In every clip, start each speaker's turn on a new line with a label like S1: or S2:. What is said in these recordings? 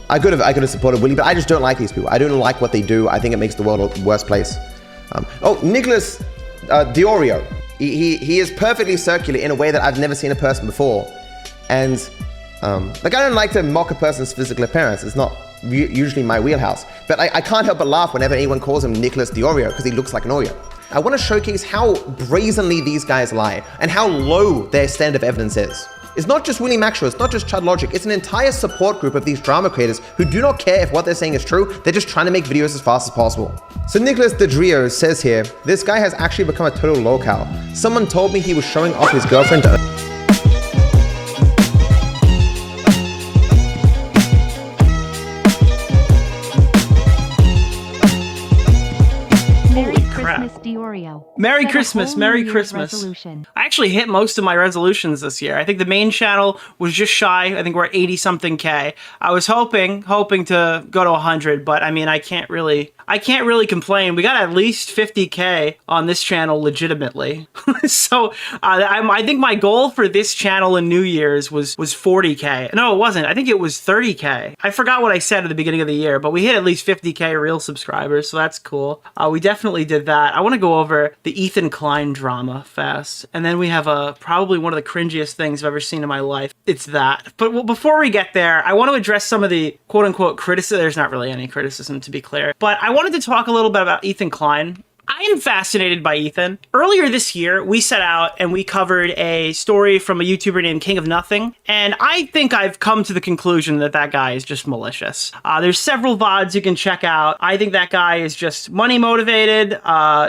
S1: I could have supported Willie, but I just don't like these people. I don't like what they do. I think it makes the world a worse place. Nicholas DeOrio. He is perfectly circular in a way that I've never seen a person before. And like, I don't like to mock a person's physical appearance. It's not usually my wheelhouse. But I can't help but laugh whenever anyone calls him Nicholas DeOrio because he looks like an Oreo. I want to showcase how brazenly these guys lie and how low their standard of evidence is. It's not just Willie Maxwell, it's not just Chud Logic, it's an entire support group of these drama creators who do not care if what they're saying is true, they're just trying to make videos as fast as possible. So Nicholas DeOrio says here, this guy has actually become a total lolcow. Someone told me he was showing off his girlfriend to
S2: Merry Christmas, Merry Christmas. Resolution. I actually hit most of my resolutions this year. I think the main channel was just shy. I think we're at 80 something K. I was hoping to go to 100, but I mean, I can't really complain. We got at least 50K on this channel legitimately. So I think my goal for this channel in New Year's was 40K. No, it wasn't. I think it was 30K. I forgot what I said at the beginning of the year, but we hit at least 50K real subscribers, so that's cool. We definitely did that. I want to go over the Ethan Klein drama fast, and then we have probably one of the cringiest things I've ever seen in my life. It's that. But before we get there, I want to address some of the quote-unquote criticism. There's not really any criticism, to be clear, but I wanted to talk a little bit about Ethan Klein. I am fascinated by Ethan. Earlier this year, we set out and we covered a story from a YouTuber named King of Nothing, and I think I've come to the conclusion that that guy is just malicious. There's several VODs you can check out. I think that guy is just money motivated,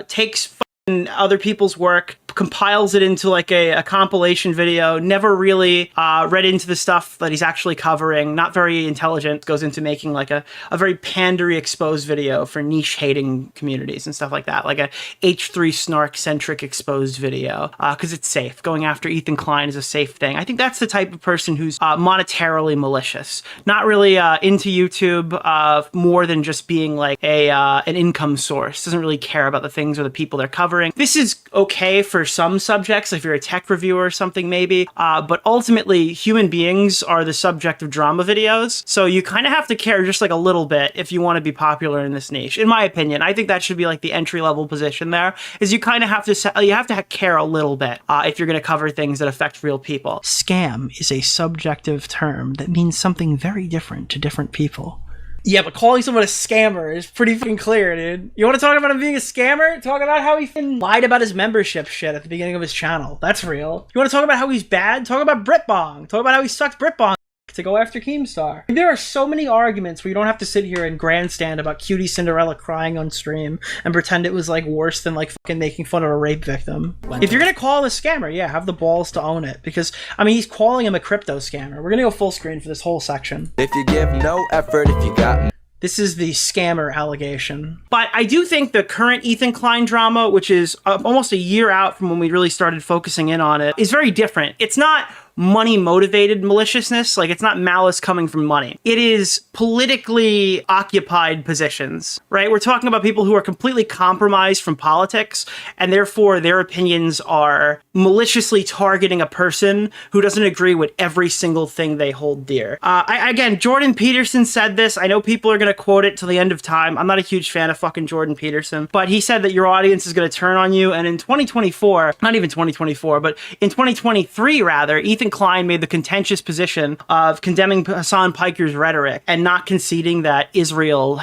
S2: takes other people's work, compiles it into like a compilation video, never really read into the stuff that he's actually covering, not very intelligent, goes into making like a very pandery exposed video for niche hating communities and stuff like that, like a H3 snark centric exposed video, because it's safe. Going after Ethan Klein is a safe thing. I think that's the type of person who's monetarily malicious, not really into YouTube more than just being like an income source, doesn't really care about the things or the people they're covering. This is okay for some subjects, if you're a tech reviewer or something maybe, but ultimately human beings are the subject of drama videos, so you kind of have to care just like a little bit if you want to be popular in this niche. In my opinion, I think that should be like the entry-level position there, is you kind of have to care a little bit if you're going to cover things that affect real people. Scam is a subjective term that means something very different to different people. Yeah, but calling someone a scammer is pretty fucking clear, dude. You want to talk about him being a scammer? Talk about how he lied about his membership shit at the beginning of his channel. That's real. You want to talk about how he's bad? Talk about Britbong. Talk about how he sucked Britbong to go after Keemstar. There are so many arguments where you don't have to sit here and grandstand about cutie Cinderella crying on stream and pretend it was like worse than like fucking making fun of a rape victim. If you're gonna call him a scammer, yeah, have the balls to own it, because I mean, he's calling him a crypto scammer. We're gonna go full screen for this whole section.
S3: If you give no effort, if you got...
S2: This is the scammer allegation. But I do think the current Ethan Klein drama, which is almost a year out from when we really started focusing in on it, is very different. It's not money motivated maliciousness, like it's not malice coming from money. It is politically occupied positions, right? We're talking about people who are completely compromised from politics, and therefore their opinions are maliciously targeting a person who doesn't agree with every single thing they hold dear. Again, Jordan Peterson said this. I know people are going to quote it till the end of time. I'm not a huge fan of fucking Jordan Peterson, but he said that your audience is going to turn on you. And in 2024, not even 2024, but in 2023 rather, Ethan Klein made the contentious position of condemning Hasan Piker's rhetoric and not conceding that Israel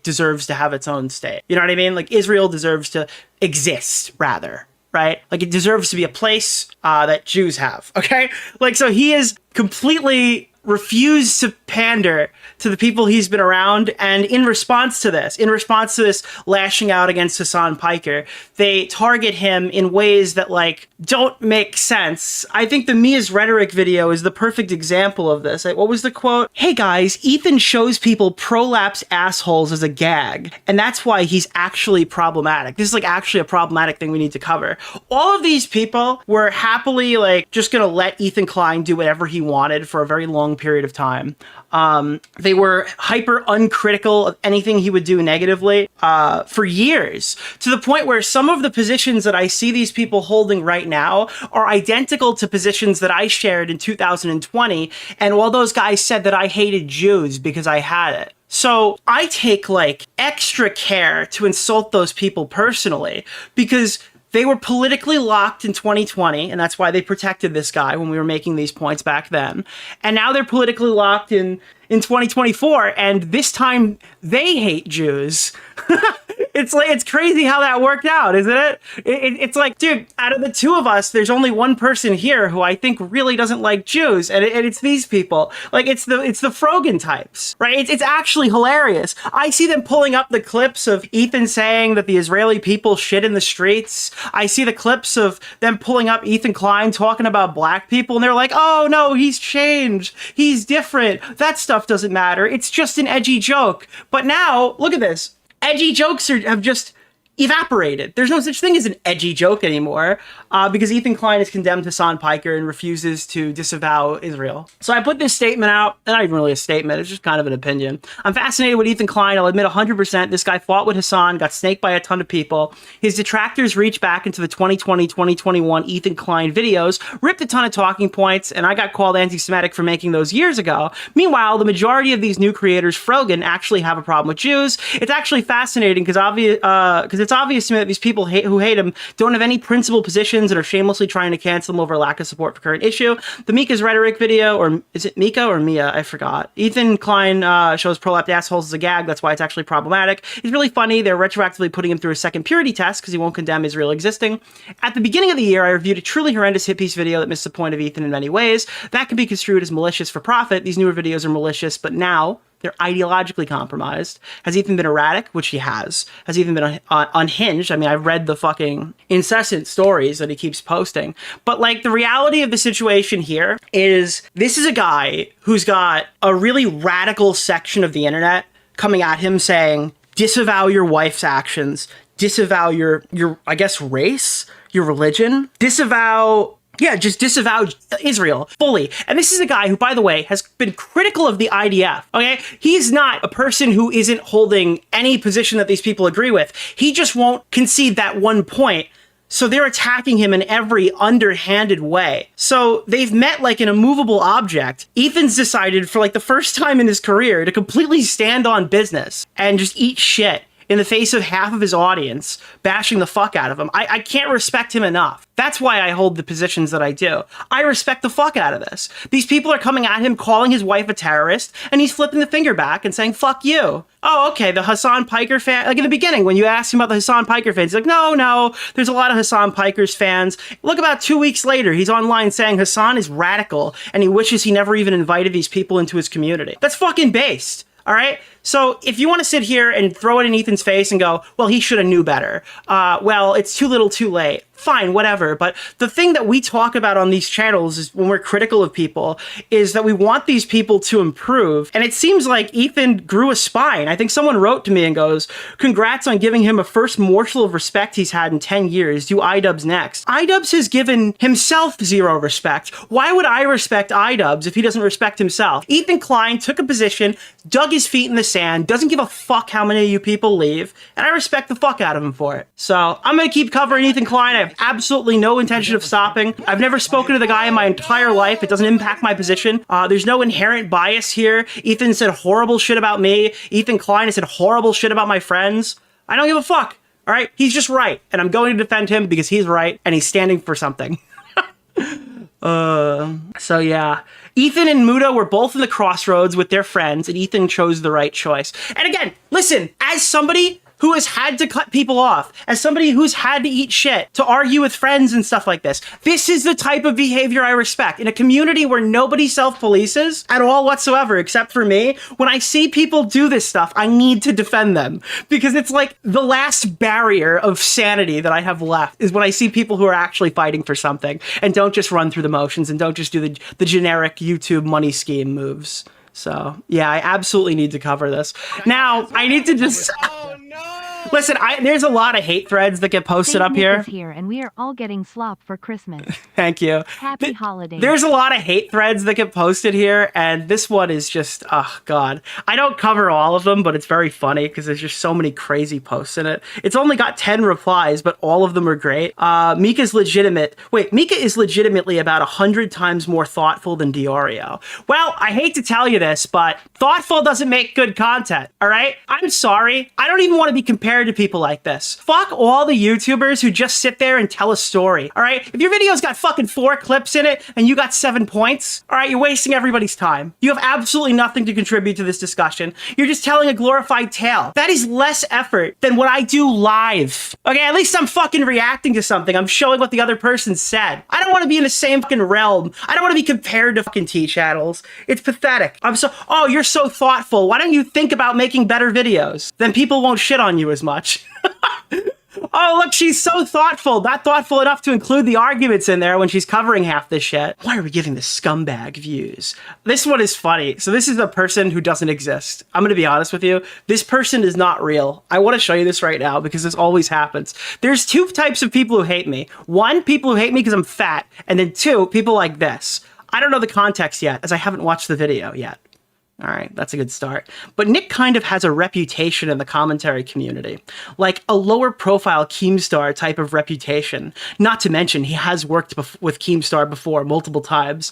S2: deserves to have its own state. You know what I mean? Like, Israel deserves to exist, rather. Right? Like, it deserves to be a place that Jews have. Okay? Like, so he is completely refused to pander to the people he's been around, and in response to this lashing out against Hasan Piker, they target him in ways that like don't make sense. I think the Mia's rhetoric video is the perfect example of this. Like, what was the quote? Hey guys, Ethan shows people prolapse assholes as a gag, and that's why he's actually problematic. This is like actually a problematic thing we need to cover. All of these people were happily like just gonna let Ethan Klein do whatever he wanted for a very long long period of time. They were hyper uncritical of anything he would do negatively for years, to the point where some of the positions that I see these people holding right now are identical to positions that I shared in 2020. And while those guys said that I hated Jews because I had it. So I take like extra care to insult those people personally, because they were politically locked in 2020, and that's why they protected this guy when we were making these points back then. And now they're politically locked in 2024, and this time they hate Jews. It's crazy how that worked out, isn't it? It's like, dude, out of the two of us, there's only one person here who I think really doesn't like Jews, and it's these people. Like, it's the Frogan types, right? It's actually hilarious. I see them pulling up the clips of Ethan saying that the Israeli people shit in the streets. I see the clips of them pulling up Ethan Klein talking about black people, and they're like, oh no, he's changed. He's different. That stuff doesn't matter. It's just an edgy joke. But now, look at this. Edgy jokes have just evaporated. There's no such thing as an edgy joke anymore because Ethan Klein is condemned Hasan Piker and refuses to disavow Israel. So I put this statement out, and not even really a statement, it's just kind of an opinion. I'm fascinated with Ethan Klein. I'll admit 100% this guy fought with Hasan, got snaked by a ton of people. His detractors reached back into the 2020-2021 Ethan Klein videos, ripped a ton of talking points, and I got called anti-Semitic for making those years ago. Meanwhile, the majority of these new creators, Frogan, actually have a problem with Jews. It's actually fascinating because it's obvious to me that these people who hate him don't have any principled positions and are shamelessly trying to cancel him over a lack of support for current issue. The Mika's rhetoric video, or is it Mika or Mia? I forgot. Ethan Klein shows prolapsed assholes as a gag. That's why it's actually problematic. He's really funny. They're retroactively putting him through a second purity test because he won't condemn Israel existing. At the beginning of the year, I reviewed a truly horrendous hit piece video that missed the point of Ethan in many ways. That can be construed as malicious for profit. These newer videos are malicious, but now they're ideologically compromised. Has Ethan been erratic? Which he has. Has Ethan been unhinged? I mean, I've read the fucking incessant stories that he keeps posting. But like, the reality of the situation here is this is a guy who's got a really radical section of the internet coming at him saying, disavow your wife's actions, disavow your I guess, race, your religion, just disavow Israel fully. And this is a guy who, by the way, has been critical of the IDF, okay? He's not a person who isn't holding any position that these people agree with. He just won't concede that one point. So they're attacking him in every underhanded way. So they've met like an immovable object. Ethan's decided for like the first time in his career to completely stand on business and just eat shit in the face of half of his audience bashing the fuck out of him. I can't respect him enough. That's why I hold the positions that I do. I respect the fuck out of this. These people are coming at him, calling his wife a terrorist, and he's flipping the finger back and saying, fuck you. Oh, okay, the Hasan Piker fan, like in the beginning, when you asked him about the Hasan Piker fans, he's like, no, there's a lot of Hasan Piker's fans. Look, about 2 weeks later, he's online saying Hasan is radical, and he wishes he never even invited these people into his community. That's fucking based. All right. So if you want to sit here and throw it in Ethan's face and go, well, he should have knew better. Well, it's too little too late. Fine, whatever. But the thing that we talk about on these channels is when we're critical of people is that we want these people to improve. And it seems like Ethan grew a spine. I think someone wrote to me and goes, congrats on giving him a first morsel of respect he's had in 10 years. Do iDubbbz next. iDubbbz has given himself zero respect. Why would I respect iDubbbz if he doesn't respect himself? Ethan Klein took a position, dug his feet in the sand, doesn't give a fuck how many of you people leave, and I respect the fuck out of him for it. So I'm going to keep covering Ethan Klein. I have absolutely no intention of stopping. I've never spoken to the guy in my entire life. It doesn't impact my position. There's no inherent bias here. Ethan said horrible shit about me. Ethan Klein has said horrible shit about my friends. I don't give a fuck. All right? He's just right. And I'm going to defend him because he's right and he's standing for something. So yeah. Ethan and Muda were both in the crossroads with their friends, and Ethan chose the right choice. And again, listen, as somebody who has had to cut people off, as somebody who's had to eat shit, to argue with friends and stuff like this, this is the type of behavior I respect. In a community where nobody self-polices at all whatsoever, except for me, when I see people do this stuff, I need to defend them. Because it's like the last barrier of sanity that I have left is when I see people who are actually fighting for something and don't just run through the motions and don't just do the generic YouTube money scheme moves. So, yeah, I absolutely need to cover this. Now, I need to just... Listen, there's a lot of hate threads that get posted up here.
S4: Nick is here, and we are all getting slop for Christmas.
S2: Thank you.
S4: Happy holidays.
S2: There's a lot of hate threads that get posted here, and this one is just, oh god. I don't cover all of them, but it's very funny because there's just so many crazy posts in it. It's only got 10 replies, but all of them are great. Mika is legitimately about 100 times more thoughtful than DeOrio. Well, I hate to tell you this, but thoughtful doesn't make good content, all right? I'm sorry. I don't even want to be compared to people like this. Fuck all the YouTubers who just sit there and tell a story, all right? If your video's got fucking 4 clips in it and you got 7 points, all right, you're wasting everybody's time. You have absolutely nothing to contribute to this discussion. You're just telling a glorified tale. That is less effort than what I do live. Okay, at least I'm fucking reacting to something. I'm showing what the other person said. I don't want to be in the same fucking realm. I don't want to be compared to fucking T-channels. It's pathetic. Oh, you're so thoughtful. Why don't you think about making better videos? Then people won't shit on you as much. Oh, look, she's so thoughtful. Not thoughtful enough to include the arguments in there when she's covering half this shit. Why are we giving this scumbag views? This one is funny. So this is a person who doesn't exist. I'm going to be honest with you. This person is not real. I want to show you this right now because this always happens. There's 2 types of people who hate me. 1, people who hate me because I'm fat. And then 2, people like this. I don't know the context yet as I haven't watched the video yet. All right, that's a good start. But Nick kind of has a reputation in the commentary community, like a lower profile Keemstar type of reputation. Not to mention, he has worked with Keemstar before multiple times.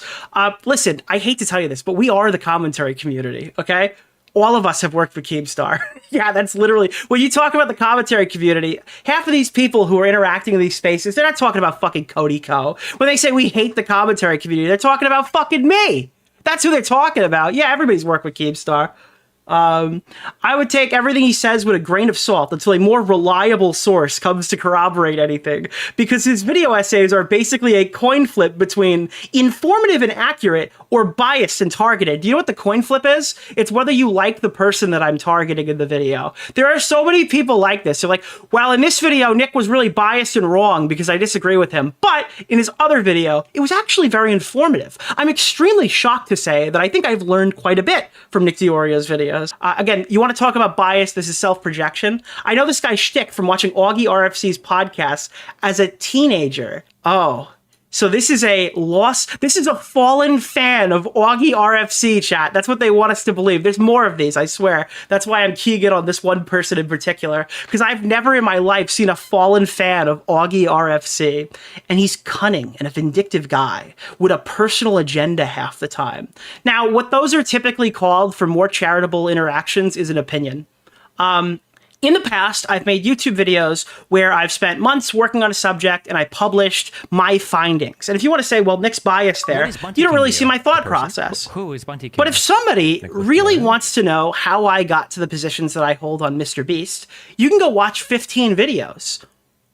S2: Listen, I hate to tell you this, but we are the commentary community, okay? All of us have worked for Keemstar. Yeah, that's literally, when you talk about the commentary community, half of these people who are interacting in these spaces, they're not talking about fucking Cody Co. When they say we hate the commentary community, they're talking about fucking me. That's who they're talking about. Yeah, everybody's worked with Keemstar. I would take everything he says with a grain of salt until a more reliable source comes to corroborate anything, because his video essays are basically a coin flip between informative and accurate or biased and targeted. Do you know what the coin flip is? It's whether you like the person that I'm targeting in the video. There are so many people like this. They're like, well, in this video, Nick was really biased and wrong because I disagree with him. But in his other video, it was actually very informative. I'm extremely shocked to say that I think I've learned quite a bit from Nick DeOrio's videos. Again, you want to talk about bias, this is self-projection. I know this guy's shtick from watching Augie RFC's podcast as a teenager. Oh, so this is a fallen fan of Augie RFC, chat. That's what they want us to believe. There's more of these, I swear. That's why I'm keying in on this one person in particular, because I've never in my life seen a fallen fan of Augie RFC. And he's cunning and a vindictive guy with a personal agenda half the time. Now, what those are typically called for more charitable interactions is an opinion. In the past, I've made YouTube videos where I've spent months working on a subject and I published my findings. And if you want to say, well, Nick's biased there, you don't really see my thought process.
S5: Who is Bunty?
S2: But if somebody really wants to know how I got to the positions that I hold on Mr. Beast, you can go watch 15 videos.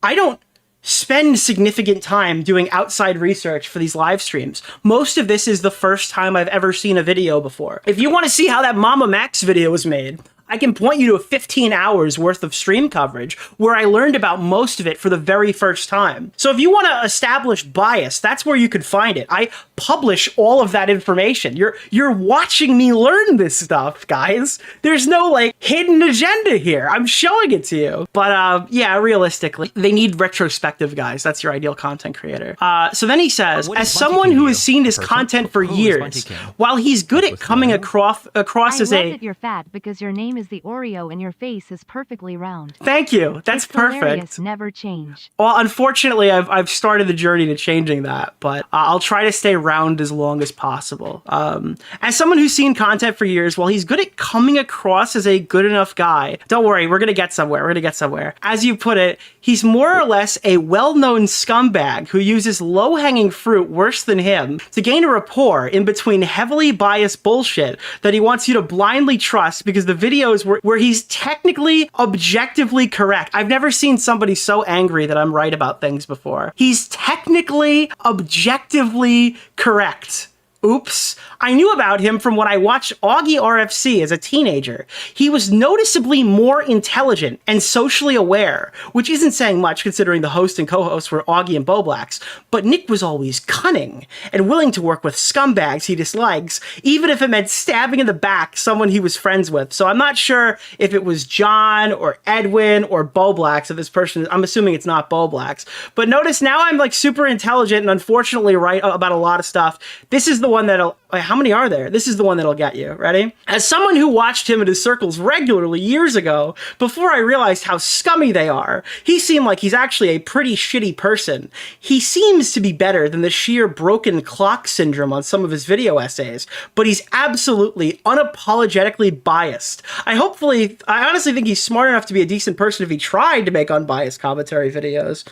S2: I don't spend significant time doing outside research for these live streams. Most of this is the first time I've ever seen a video before. If you want to see how that Mama Max video was made, I can point you to 15 hours worth of stream coverage where I learned about most of it for the very first time. So if you want to establish bias, that's where you could find it. I publish all of that information. You're watching me learn this stuff, guys. There's no like hidden agenda here. I'm showing it to you. But yeah, realistically, they need retrospective guys. That's your ideal content creator. So then he says, as someone who has seen his content for years, while he's good at coming across as
S4: I love that you're fat because your name is the Oreo and your face is perfectly round.
S2: Thank you. That's
S4: it's
S2: perfect.
S4: Hilarious, never change.
S2: Well, unfortunately, I've started the journey to changing that, but I'll try to stay round as long as possible. As someone who's seen content for years, while he's good at coming across as a good enough guy, don't worry, we're gonna get somewhere. We're gonna get somewhere. As you put it, he's more or less a well-known scumbag who uses low-hanging fruit worse than him to gain a rapport in between heavily biased bullshit that he wants you to blindly trust because the videos where he's technically objectively correct. I've never seen somebody so angry that I'm right about things before. He's technically objectively correct. Oops. I knew about him from when I watched Augie RFC as a teenager. He was noticeably more intelligent and socially aware, which isn't saying much considering the host and co-host were Augie and Bowblax, but Nick was always cunning and willing to work with scumbags he dislikes, even if it meant stabbing in the back someone he was friends with. So I'm not sure if it was John or Edwin or Bowblax, if this person is, I'm assuming it's not Bowblax. But notice now I'm like super intelligent and unfortunately right about a lot of stuff. This is the one that'll, how many are there? This is the one that'll get you. Ready? As someone who watched him in his circles regularly years ago, before I realized how scummy they are, he seemed like he's actually a pretty shitty person. He seems to be better than the sheer broken clock syndrome on some of his video essays, but he's absolutely unapologetically biased. I honestly think he's smart enough to be a decent person if he tried to make unbiased commentary videos.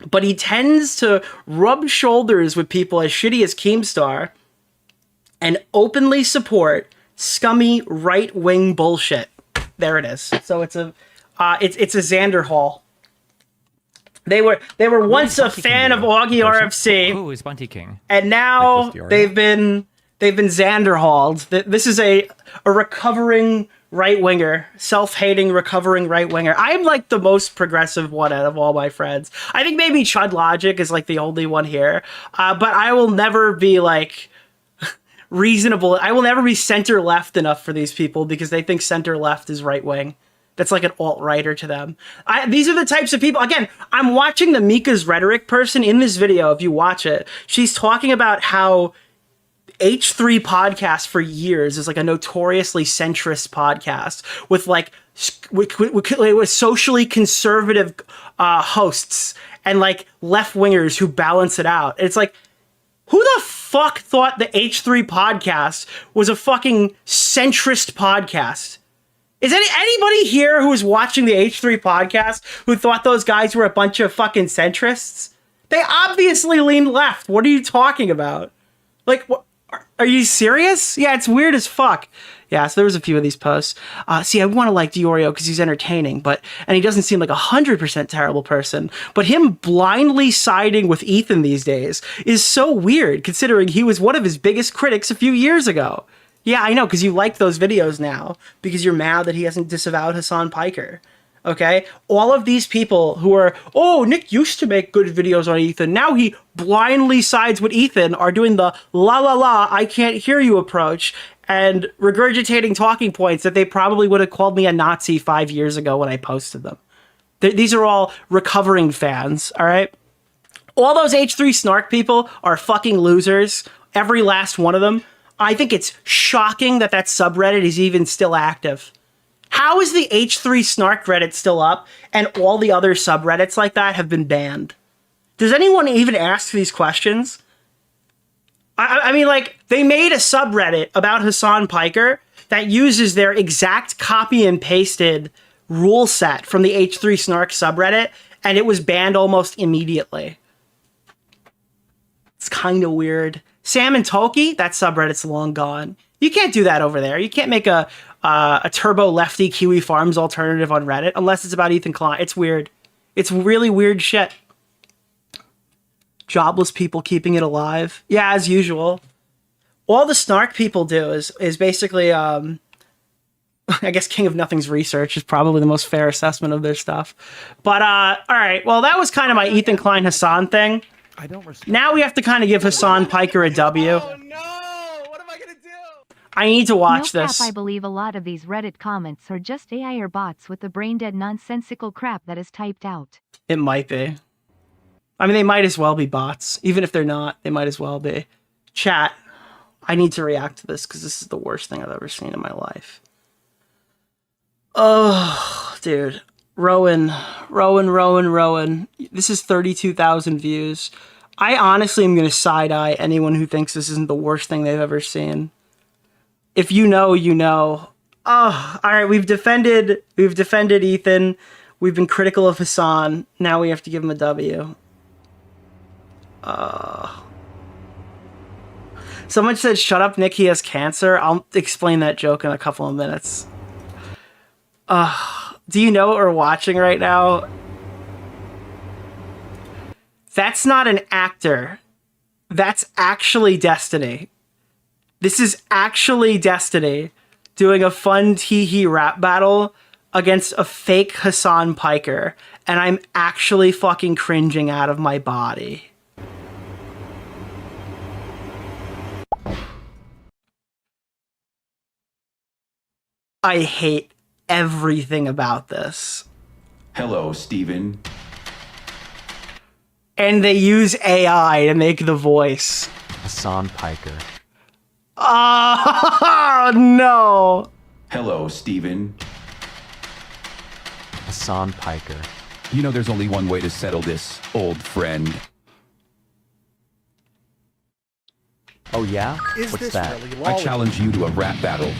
S2: But he tends to rub shoulders with people as shitty as Keemstar and openly support scummy right-wing bullshit. There it is. So it's a Xander Hall. They were once a fan of Augie RFC.
S5: Who is Bunty King?
S2: And now they've been Xander Halled. This is a recovering right-winger, self-hating, recovering right-winger. I'm like the most progressive one out of all my friends. I think maybe Chud Logic is like the only one here. But I will never be like reasonable. I will never be center-left enough for these people because they think center-left is right-wing. That's like an alt-righter to them. These are the types of people. Again, I'm watching the Mika's Rhetoric person in this video. If you watch it, she's talking about how H3 podcast for years is like a notoriously centrist podcast with like with socially conservative hosts and like left wingers who balance it out. It's like, who the fuck thought the H3 podcast was a fucking centrist podcast? Is anybody here who was watching the H3 podcast who thought those guys were a bunch of fucking centrists? They obviously leaned left. What are you talking about? Like, what? Are you serious? Yeah, it's weird as fuck. Yeah, so there was a few of these posts. See, I want to like DeOrio because he's entertaining, and he doesn't seem like 100% terrible person. But him blindly siding with Ethan these days is so weird, considering he was one of his biggest critics a few years ago. Yeah, I know, because you like those videos now because you're mad that he hasn't disavowed Hasan Piker. Okay? All of these people who are, oh, Nick used to make good videos on Ethan. Now he blindly sides with Ethan are doing the la, I can't hear you approach and regurgitating talking points that they probably would have called me a Nazi 5 years ago when I posted them. These are all recovering fans, all right? All those H3 snark people are fucking losers. Every last one of them. I think it's shocking that subreddit is even still active. How is the H3 Snark Reddit still up and all the other subreddits like that have been banned? Does anyone even ask these questions? I mean, like, they made a subreddit about Hasan Piker that uses their exact copy and pasted rule set from the H3 Snark subreddit, and it was banned almost immediately. It's kind of weird. Sam and Toki, that subreddit's long gone. You can't do that over there. You can't make a turbo lefty Kiwi Farms alternative on Reddit unless it's about Ethan Klein. It's weird. It's really weird shit. Jobless people keeping it alive. Yeah, as usual. All the snark people do is basically, I guess King of Nothing's research is probably the most fair assessment of their stuff. But, all right. Well, that was kind of my Ethan Klein Hasan thing. Now we have to kind of give Hasan Piker a W.
S1: Oh no! What am I gonna do?
S2: I need to watch
S4: No
S2: this.
S4: cap, I believe a lot of these Reddit comments are just AI or bots with the brain-dead nonsensical crap that is typed out.
S2: It might be. I mean, they might as well be bots. Even if they're not, they might as well be. Chat, I need to react to this because this is the worst thing I've ever seen in my life. Oh, dude. Rowan. This is 32,000 views. I honestly am going to side-eye anyone who thinks this isn't the worst thing they've ever seen. If you know, you know. Oh, all right, we've defended Ethan. We've been critical of Hasan. Now we have to give him a W. Someone said, shut up, Nick, he has cancer. I'll explain that joke in a couple of minutes. Do you know what we're watching right now? That's not an actor. That's actually Destiny. This is actually Destiny doing a fun tee-hee rap battle against a fake Hasan Piker, and I'm actually fucking cringing out of my body. I hate everything about this.
S5: Hello, Steven.
S2: And they use AI to make the voice.
S6: Hasan Piker.
S2: Oh, no.
S5: Hello, Steven.
S6: Hasan Piker.
S5: You know there's only one way to settle this, old friend.
S6: Oh yeah? What's that?
S5: I challenge you to a rap battle.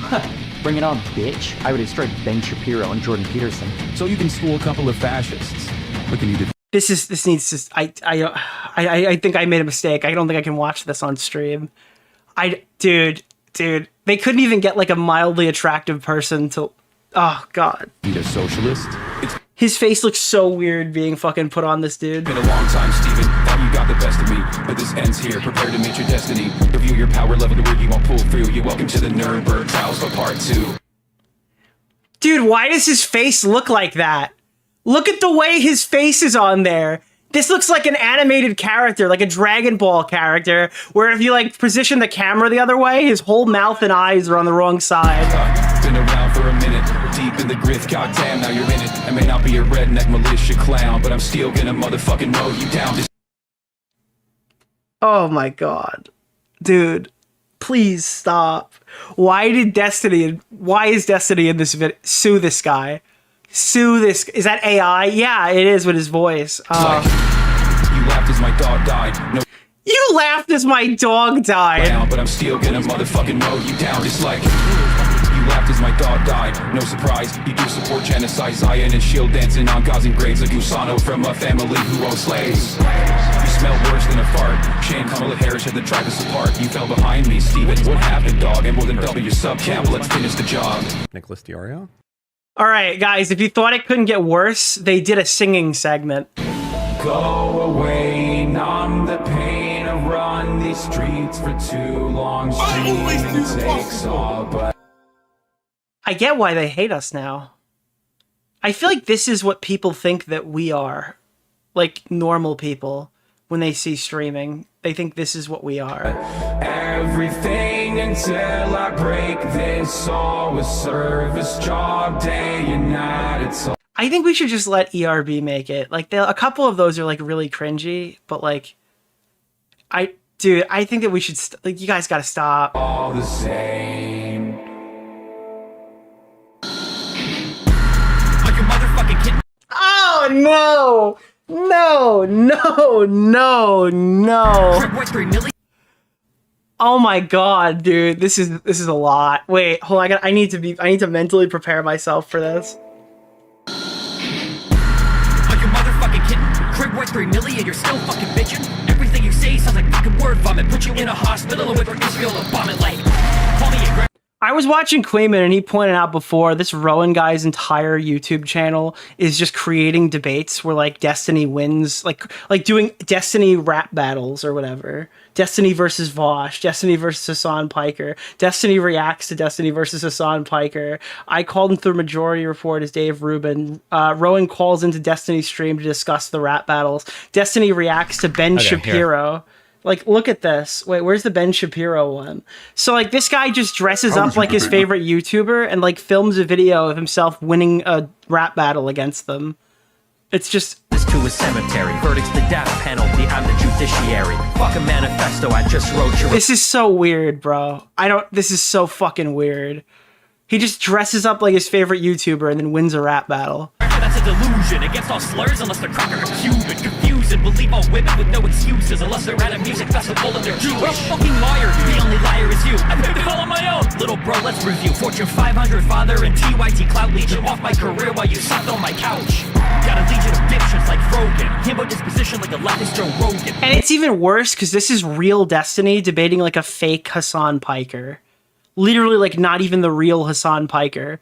S6: Bring it on, bitch. I would have destroyed Ben Shapiro and Jordan Peterson.
S5: So you can school a couple of fascists. What can you do?
S2: This needs to. I think I made a mistake. I don't think I can watch this on stream. Dude, they couldn't even get like a mildly attractive person to. Oh god.
S5: Need a socialist? It's
S2: His face looks so weird being fucking put on this dude.
S5: been a long time, Steven. Thought you got the best of me, but this ends here. Prepare to meet your destiny. Review your power level to where you won't pull through. You're welcome to the Nuremberg trials for part 2.
S2: Dude, why does his face look like that? Look at the way his face is on there. This looks like an animated character, like a Dragon Ball character, where if you like position the camera the other way, his whole mouth and eyes are on the wrong side.
S5: Been around for a minute, deep in the grith, goddamn, now you're in it. I may not be a redneck militia clown, but I'm still gonna motherfucking mow you down.
S2: Oh my god. Dude, please stop. Why is Destiny in this video? Sue this guy. Sue this. Is that AI? Yeah, it is with his voice.
S5: You laughed as my dog died. No,
S2: You laughed as my dog died.
S5: but I'm still gonna motherfucking mow you down. Just like you laughed as my dog died. No surprise, you do support genocide. Zion and shield dancing on causing graves. A Gusano from a family who owns slaves. You smell worse than a fart. Shane Kamala Harris had to drive us apart. You fell behind me, Steven. What happened, dog? And more than double your sub count. Let's finish the job.
S7: Nicholas DeOrio?
S2: All right, guys, if you thought it couldn't get worse, they did a singing segment.
S5: Go away, numb the pain of run these streets for too long. Streaming takes all but
S2: I get why they hate us now. I feel like this is what people think that we are. Like normal people, when they see streaming, they think this is what we are.
S5: everything until I break this all with service job day and night. It's all
S2: I think we should just let ERB make it. Like, a couple of those are like really cringy, but like, I think that we should, like, you guys gotta stop.
S5: all the same.
S2: Oh no! No! No! No! No! Oh my god, dude, this is a lot. Wait, hold on, I need to mentally prepare myself for this.
S8: Like a motherfucking kitten, crib worth 3 million, you're still fucking bitching. Everything you say sounds like fucking word vomit. Put you in a hospital and wait for Israel to bomb it like. Call me a
S2: I was watching Klein and he pointed out before, this Rowan guy's entire YouTube channel is just creating debates where like Destiny wins, like doing Destiny rap battles or whatever. Destiny versus Vosh, Destiny versus Hasan Piker, Destiny reacts to Destiny versus Hasan Piker. I called into the Majority Report as Dave Rubin. Rowan calls into Destiny stream to discuss the rap battles. Destiny reacts to Ben Shapiro. Here. Like, look at this. Wait, where's the Ben Shapiro one? So, like, this guy just dresses up like his favorite YouTuber and, like, films a video of himself winning a rap battle against them. It's just...
S8: This to a cemetery. Verdict's the death penalty. I'm the judiciary. Fuck a manifesto. I just wrote your...
S2: This is so weird, bro. This is so fucking weird. He just dresses up like his favorite YouTuber and then wins a rap battle.
S8: That's a delusion against all slurs unless they're cracker or Cuban. Confused and believe all women with no excuses unless they're at a music festival and they're Jewish. Well, fucking liar. The only liar is you. I picked it all on my own. Little bro, let's review. Fortune 500 father and TYT Cloud Legion. Off my career while you sucked on my couch. Got a legion of dipshits like Rogan. Himbo disposition like a leftist Joe Rogan.
S2: And it's even worse because this is real Destiny debating like a fake Hasan Piker. Literally, like, not even the real Hasan Piker.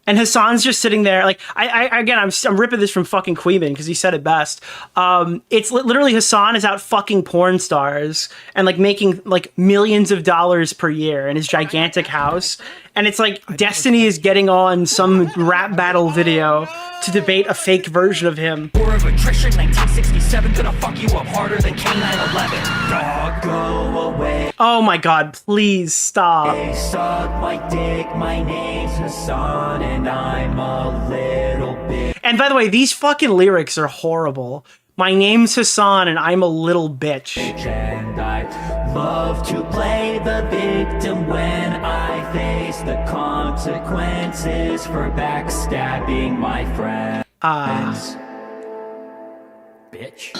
S2: And Hasan's just sitting there, like, I'm ripping this from fucking Queeman because he said it best. It's literally Hasan is out fucking porn stars and like making like millions of dollars per year in his gigantic house. And it's like Destiny is getting on some rap battle video to debate a fake version of him.
S8: War of attrition, 1967, gonna fuck you up harder than K9/11. Dog, go away.
S2: Oh my god, please stop.
S8: They suck my dick, my name's Hasan, and I'm a little bitch.
S2: And by the way, these fucking lyrics are horrible. My name's Hasan and I'm a little bitch.
S8: And I love to play the victim when I face the consequences for backstabbing my friends. Bitch.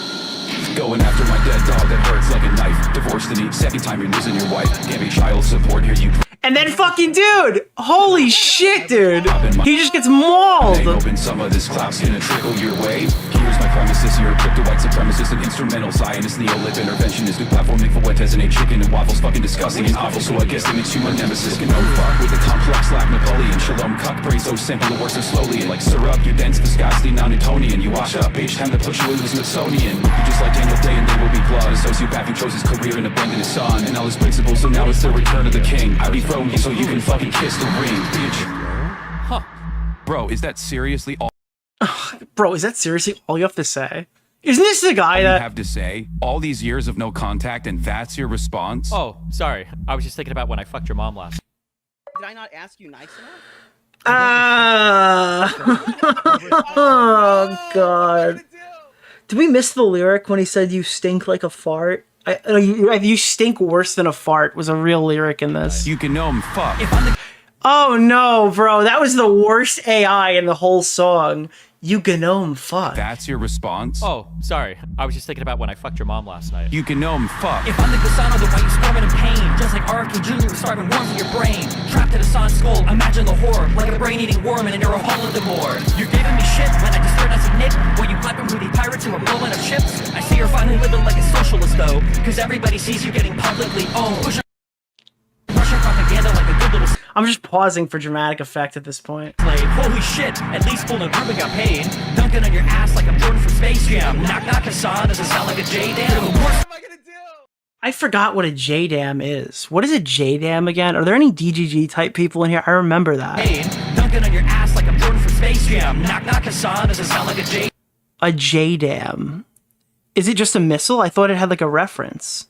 S5: Going after my dead dog that hurts like a knife. Divorced the second time you're losing your wife. Can't be child support here, you.
S2: And then fucking dude, holy shit, dude. He just gets mauled.
S5: Hoping some of this clout's gonna trickle your way. Here's my premises, you're a crypto-white supremacist, an instrumental Zionist, neo-lib interventionist, new platforming for Fuentes and ate chicken and waffles, fucking disgusting and awful, so I guess it makes you my nemesis. Can no fuck with the complex like Napoleon, shalom cuck, brain so simple it works so slowly, and like syrup, you're dense, viscosity, non-Newtonian, you wash up, bitch, time to put you in the Smithsonian. You just like Daniel Day and they will be blood, a sociopath who chose his career and abandoned his son, and all his principles, so now it's the return of the king. I dethrone you so you can fucking kiss the ring, bitch. Huh. Bro, is that seriously all?
S2: Bro, is that seriously all you have to say? Isn't this the guy that...
S5: you have to say? All these years of no contact and that's your response?
S7: Oh, sorry. I was just thinking about when I fucked your mom last.
S9: Did I not ask you nice enough?
S2: Oh, God. Did we miss the lyric when he said you stink like a fart? You stink worse than a fart was a real lyric in this.
S5: You can know him, fuck.
S2: Oh no, bro, that was the worst AI in the whole song. You gnome fuck.
S5: That's your response?
S7: Oh, sorry. I was just thinking about when I fucked your mom last night.
S5: You can know him, fuck.
S8: If I'm the Kasano, the way you're squirming in pain, just like RFK Jr. was starving worms in your brain. Trapped in a Hasan's skull, imagine the horror, like a brain-eating worm in a narrow hole of the more. You're giving me shit when I just start as a Nick, while you clapping with the pirates who are blowing up ships. I see you're finally living like a socialist though, cause everybody sees you getting publicly owned. Russian propaganda like a good little...
S2: I'm just pausing for dramatic effect at this point.
S8: Holy shit, at least Bull and Ruben got paid. Dunking on your ass like I'm Jordan from Space Jam. Knock knock Hasan, does it sound like a J-Dam? What am I gonna do?
S2: I forgot what a J-Dam is. What is a J-Dam again? Are there any DGG type people in here? I remember that.
S8: Hey, dunking on your ass like I'm Jordan from Space Jam. Knock knock Hasan, does it sound like a J?
S2: A J-Dam. Is it just a missile? I thought it had like a reference.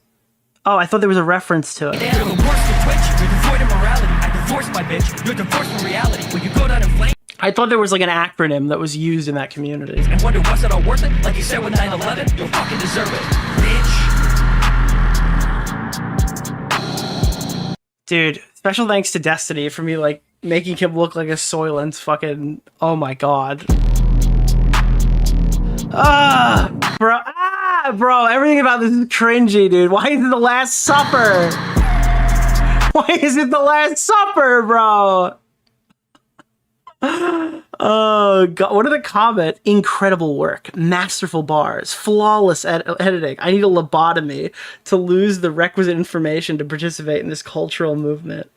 S2: Oh, I thought there was a reference to it.
S8: You're the worst of Twitch, you're devoid of morality. I divorced my bitch, you're divorced from reality. When you go down in flames.
S2: I thought there was like an acronym that was used in that community.
S8: And wonder was it all worth it? Like you said with 9/11, you'll fucking deserve it, bitch.
S2: Dude, special thanks to Destiny for me like making him look like a Soylent fucking, oh my god. Bro, everything about this is cringy, dude. Why is it the Last Supper? Why is it the Last Supper, bro? Oh god, what are the comments? Incredible work, masterful bars, flawless editing. I need a lobotomy to lose the requisite information to participate in this cultural movement.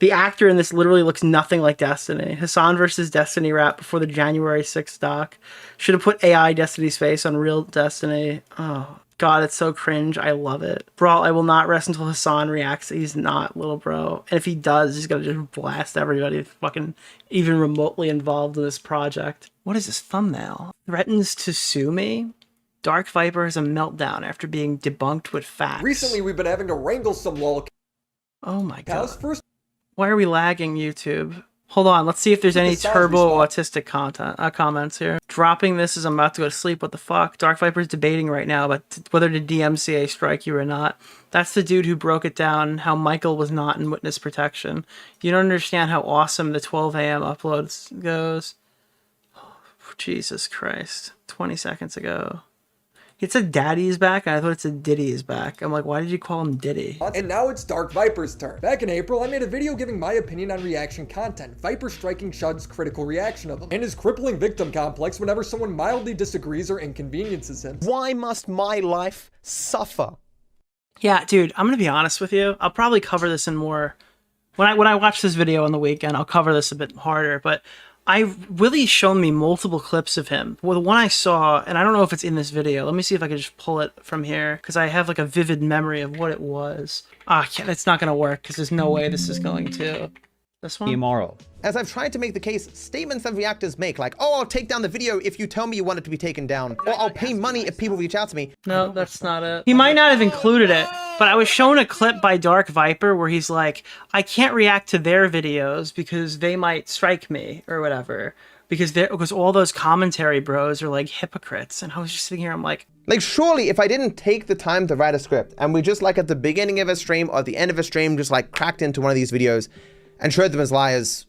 S2: The actor in this literally looks nothing like Destiny. Hasan versus Destiny rap before the January 6th doc. Should have put AI Destiny's face on real Destiny. Oh god, it's so cringe. I love it. Bro, I will not rest until Hasan reacts. He's not, little bro. And if he does, he's gonna just blast everybody fucking even remotely involved in this project. What is this thumbnail? Threatens to sue me? Dark Viper has a meltdown after being debunked with facts.
S10: Recently, we've been having to wrangle some lol.
S2: Oh my god.
S10: First,
S2: why are we lagging, YouTube? Hold on, let's see if there's any turbo autistic comments here. Dropping this as I'm about to go to sleep, what the fuck? Dark Viper's debating right now about whether to DMCA strike you or not. That's the dude who broke it down, how Michael was not in witness protection. You don't understand how awesome the 12 a.m. uploads goes. Oh, Jesus Christ. 20 seconds ago. It said Daddy is back, and I thought it said Diddy is back. I'm like, why did you call him Diddy?
S10: and now it's Dark Viper's turn. Back in April, I made a video giving my opinion on reaction content, Viper striking Shud's critical reaction of him, and his crippling victim complex whenever someone mildly disagrees or inconveniences him.
S9: Why must my life suffer?
S2: Yeah, dude, I'm gonna be honest with you. I'll probably cover this in more When I watch this video on the weekend, I'll cover this a bit harder, but Willie's shown me multiple clips of him. Well, the one I saw, and I don't know if it's in this video. Let me see if I can just pull it from here, because I have like a vivid memory of what it was. It's not going to work, because there's no way this is going to. This one?
S6: Immoral.
S1: As I've tried to make the case, statements that reactors make, like, oh, I'll take down the video if you tell me you want it to be taken down, or I'll pay money if people reach out to me.
S2: No, that's not it. He might not have included it, but I was shown a clip by Dark Viper where he's like, I can't react to their videos because they might strike me or whatever, because all those commentary bros are like hypocrites. And I was just sitting here, I'm like,
S1: surely if I didn't take the time to write a script and we just like at the beginning of a stream or at the end of a stream just like cracked into one of these videos and showed them as liars.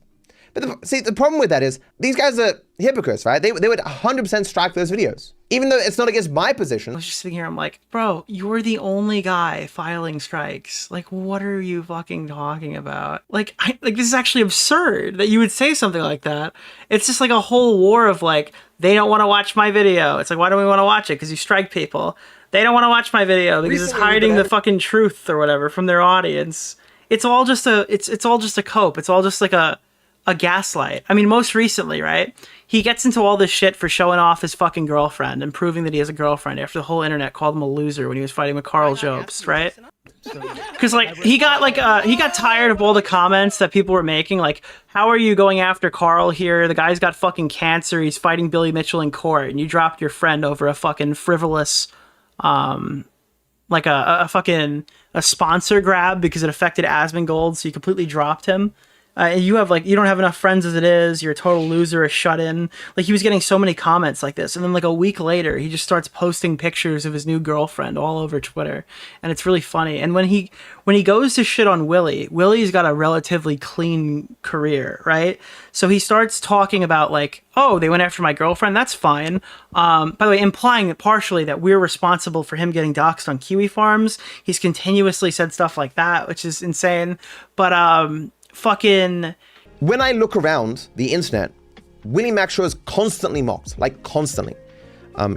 S1: But see, the problem with that is these guys are hypocrites, right? They would 100% strike those videos, even though it's not against my position.
S2: I was just sitting here, I'm like, bro, you're the only guy filing strikes. Like, what are you fucking talking about? Like, this is actually absurd that you would say something like that. It's just like a whole war of like, they don't want to watch my video. It's like, why do we want to watch it? Because you strike people. They don't want to watch my video because it's hiding the fucking truth or whatever from their audience. It's all just a, it's all just a cope. It's all just like a gaslight. I mean, most recently, right? He gets into all this shit for showing off his fucking girlfriend and proving that he has a girlfriend after the whole internet called him a loser when he was fighting with Carl Jobst, right? Because like he got tired of all the comments that people were making, like, how are you going after Carl here? The guy's got fucking cancer. He's fighting Billy Mitchell in court, and you dropped your friend over a fucking frivolous, like a fucking a sponsor grab because it affected Asmongold, so you completely dropped him. You don't have enough friends as it is. You're a total loser, a shut-in. Like, he was getting so many comments like this. And then like a week later, he just starts posting pictures of his new girlfriend all over Twitter. And it's really funny. And when he goes to shit on Willie's got a relatively clean career, right? So he starts talking about like, oh, they went after my girlfriend. That's fine. By the way, implying that partially that we're responsible for him getting doxxed on Kiwi Farms. He's continuously said stuff like that, which is insane. But, fucking...
S1: When I look around the internet, Willie Mac Show is constantly mocked, like constantly.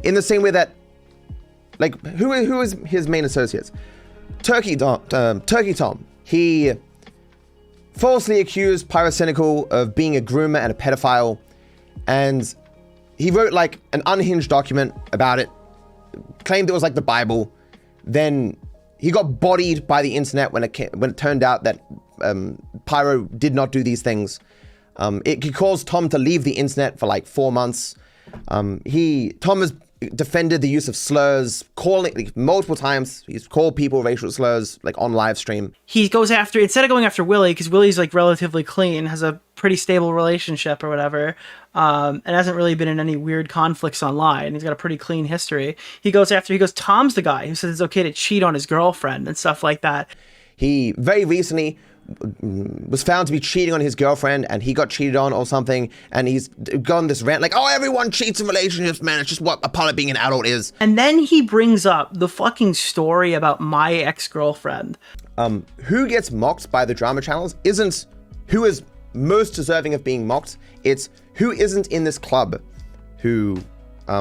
S1: In the same way that, like, who is his main associates? Turkey Tom. He falsely accused Pyrocynical of being a groomer and a pedophile, and he wrote like an unhinged document about it, claimed it was like the Bible. Then he got bodied by the internet when it turned out that Pyro did not do these things. It caused Tom to leave the internet for like 4 months. Tom has defended the use of slurs, calling like, multiple times. He's called people racial slurs like on live stream.
S2: He goes after, instead of going after Willie, because Willie's like relatively clean, has a pretty stable relationship or whatever, and hasn't really been in any weird conflicts online. He's got a pretty clean history. He goes, Tom's the guy who says it's okay to cheat on his girlfriend and stuff like that.
S1: He very recently was found to be cheating on his girlfriend, and he got cheated on or something, and he's gone this rant like, oh, everyone cheats in relationships, man, it's just what a part of being an adult is.
S2: And then he brings up the fucking story about my ex-girlfriend.
S1: Who gets mocked by the drama channels isn't who is most deserving of being mocked, it's who isn't in this club who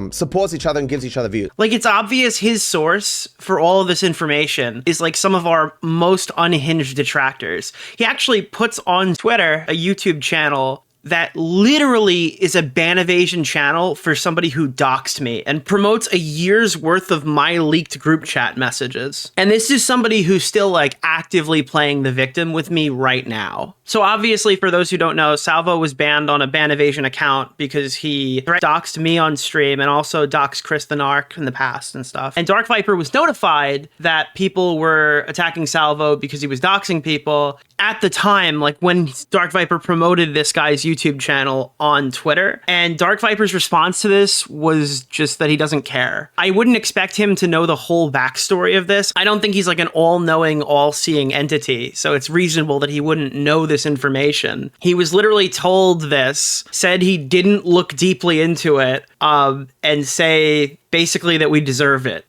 S1: supports each other and gives each other views.
S2: Like, it's obvious his source for all of this information is like some of our most unhinged detractors. He actually puts on Twitter a YouTube channel that literally is a ban evasion channel for somebody who doxed me and promotes a year's worth of my leaked group chat messages. And this is somebody who's still like actively playing the victim with me right now. So obviously, for those who don't know, Salvo was banned on a ban evasion account because he doxed me on stream and also doxed Chris the Narc in the past and stuff. And Dark Viper was notified that people were attacking Salvo because he was doxing people at the time, like when Dark Viper promoted this guy's YouTube channel on Twitter. And Dark Viper's response to this was just that he doesn't care. I wouldn't expect him to know the whole backstory of this. I don't think he's like an all-knowing, all-seeing entity, so it's reasonable that he wouldn't know this information. He was literally told this, said he didn't look deeply into it, and say basically that we deserve it.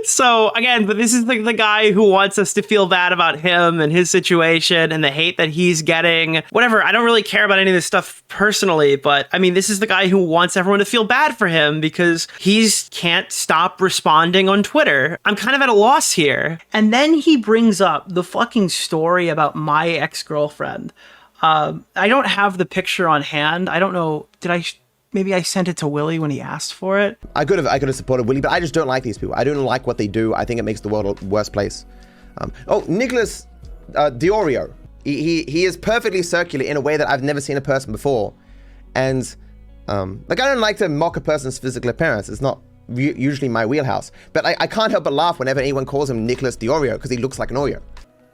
S2: So again, but this is like the guy who wants us to feel bad about him and his situation and the hate that he's getting. Whatever. I don't really care about any of this stuff personally, but I mean, this is the guy who wants everyone to feel bad for him because he's can't stop responding on Twitter. I'm kind of at a loss here. And then he brings up the fucking story about my ex-girlfriend. I don't have the picture on hand. I don't know. Maybe I sent it to Willie when he asked for it.
S1: I could have supported Willie, but I just don't like these people. I don't like what they do. I think it makes the world a worse place. Nicholas DeOrio. He is perfectly circular in a way that I've never seen a person before. And like, I don't like to mock a person's physical appearance. It's not usually my wheelhouse. But I can't help but laugh whenever anyone calls him Nicholas DeOrio because he looks like an Oreo.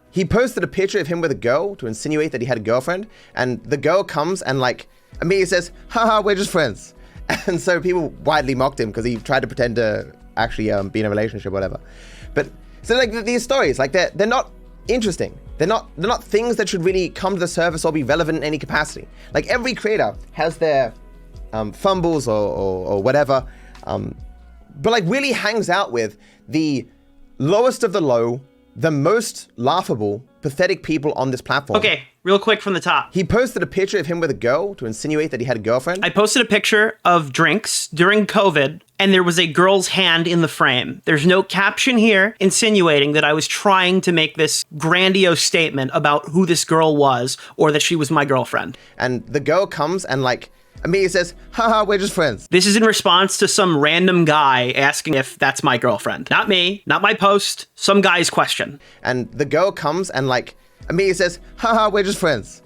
S1: He posted a picture of him with a girl to insinuate that he had a girlfriend. And the girl comes and like, immediately says, haha, we're just friends. And so people widely mocked him because he tried to pretend to actually be in a relationship or whatever. But so like these stories, like they're not interesting. They're not things that should really come to the surface or be relevant in any capacity. Like every creator has their fumbles or whatever. But like Willie hangs out with the lowest of the low, the most laughable, pathetic people on this platform.
S2: Okay, real quick from the top.
S1: He posted a picture of him with a girl to insinuate that he had a girlfriend.
S2: I posted a picture of drinks during COVID, and there was a girl's hand in the frame. There's no caption here insinuating that I was trying to make this grandiose statement about who this girl was or that she was my girlfriend.
S1: And the girl comes and like, immediately says, haha, we're just friends.
S2: This is in response to some random guy asking if that's my girlfriend. Not me, not my post, some guy's question.
S1: And the girl comes and like, immediately says, haha, we're just friends.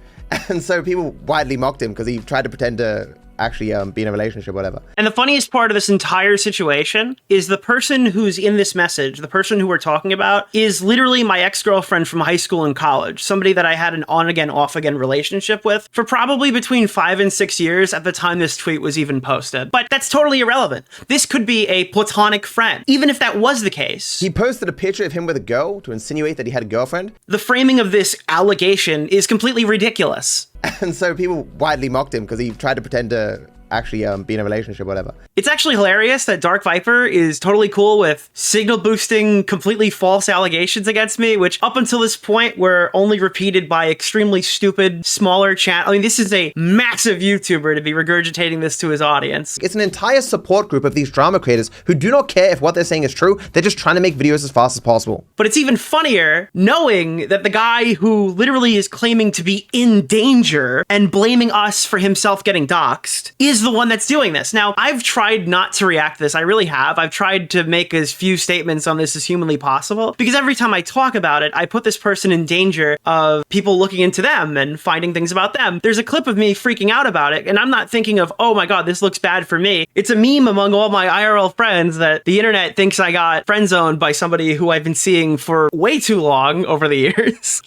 S1: And so people widely mocked him because he tried to pretend to actually be in a relationship or whatever.
S2: And the funniest part of this entire situation is the person who's in this message, the person who we're talking about, is literally my ex-girlfriend from high school and college, somebody that I had an on-again, off-again relationship with for probably between 5 and 6 years at the time this tweet was even posted. But that's totally irrelevant. This could be a platonic friend, even if that was the case.
S1: He posted a picture of him with a girl to insinuate that he had a girlfriend.
S2: The framing of this allegation is completely ridiculous.
S1: And so people widely mocked him because he tried to pretend to actually be in a relationship or whatever.
S2: It's actually hilarious that Dark Viper is totally cool with signal boosting completely false allegations against me, which up until this point were only repeated by extremely stupid, smaller channel. I mean, this is a massive YouTuber to be regurgitating this to his audience.
S1: It's an entire support group of these drama creators who do not care if what they're saying is true. They're just trying to make videos as fast as possible.
S2: But it's even funnier knowing that the guy who literally is claiming to be in danger and blaming us for himself getting doxxed is the one that's doing this. Now, I've tried not to react to this. I really have. I've tried to make as few statements on this as humanly possible because every time I talk about it, I put this person in danger of people looking into them and finding things about them. There's a clip of me freaking out about it, and I'm not thinking of, oh my God, this looks bad for me. It's a meme among all my IRL friends that the internet thinks I got friend zoned by somebody who I've been seeing for way too long over the years.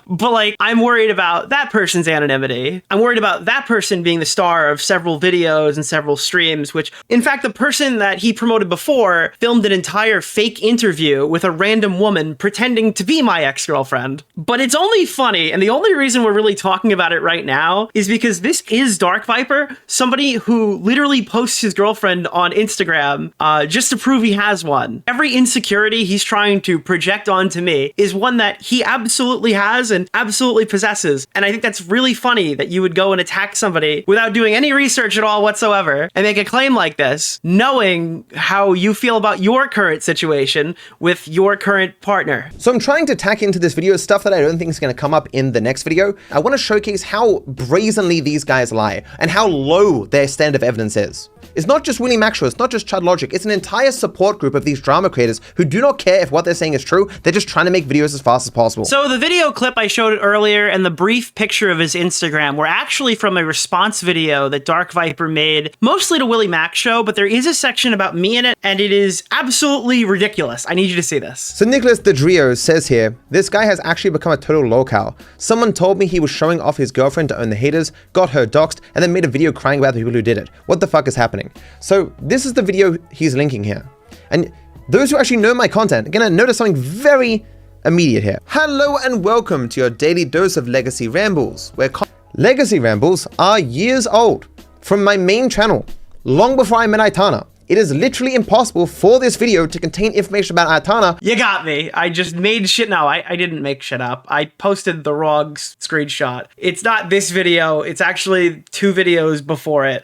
S2: But like, I'm worried about that person's anonymity. I'm worried about that person being the star of several videos and several streams, which in fact, the person that he promoted before filmed an entire fake interview with a random woman pretending to be my ex-girlfriend. But it's only funny. And the only reason we're really talking about it right now is because this is Dark Viper, somebody who literally posts his girlfriend on Instagram just to prove he has one. Every insecurity he's trying to project onto me is one that he absolutely has and absolutely possesses. And I think that's really funny that you would go and attack somebody without doing any research at all whatsoever and make a claim like this, knowing how you feel about your current situation with your current partner.
S1: So I'm trying to tack into this video stuff that I don't think is going to come up in the next video. I want to showcase how brazenly these guys lie and how low their standard of evidence is. It's not just Willie Mac Show, it's not just Chud Logic, it's an entire support group of these drama creators who do not care if what they're saying is true, they're just trying to make videos as fast as possible.
S2: So the video clip I showed earlier and the brief picture of his Instagram were actually from a response video that Dark Viper made, mostly to Willie Mac Show, but there is a section about me in it, and it is absolutely ridiculous. I need you to see this.
S1: So Nicholas DeOrio says here, this guy has actually become a total lolcow. Someone told me he was showing off his girlfriend to own the haters, got her doxxed, and then made a video crying about the people who did it. What the fuck is happening? So this is the video he's linking here. And those who actually know my content are gonna notice something very immediate here. Hello and welcome to your daily dose of Legacy Rambles, where Legacy Rambles are years old from my main channel, long before I met Aitana. it is literally impossible for this video to contain information about Aytana.
S2: You got me. I just made shit. No, I didn't make shit up. I posted the wrong screenshot. It's not this video. It's actually 2 videos before it.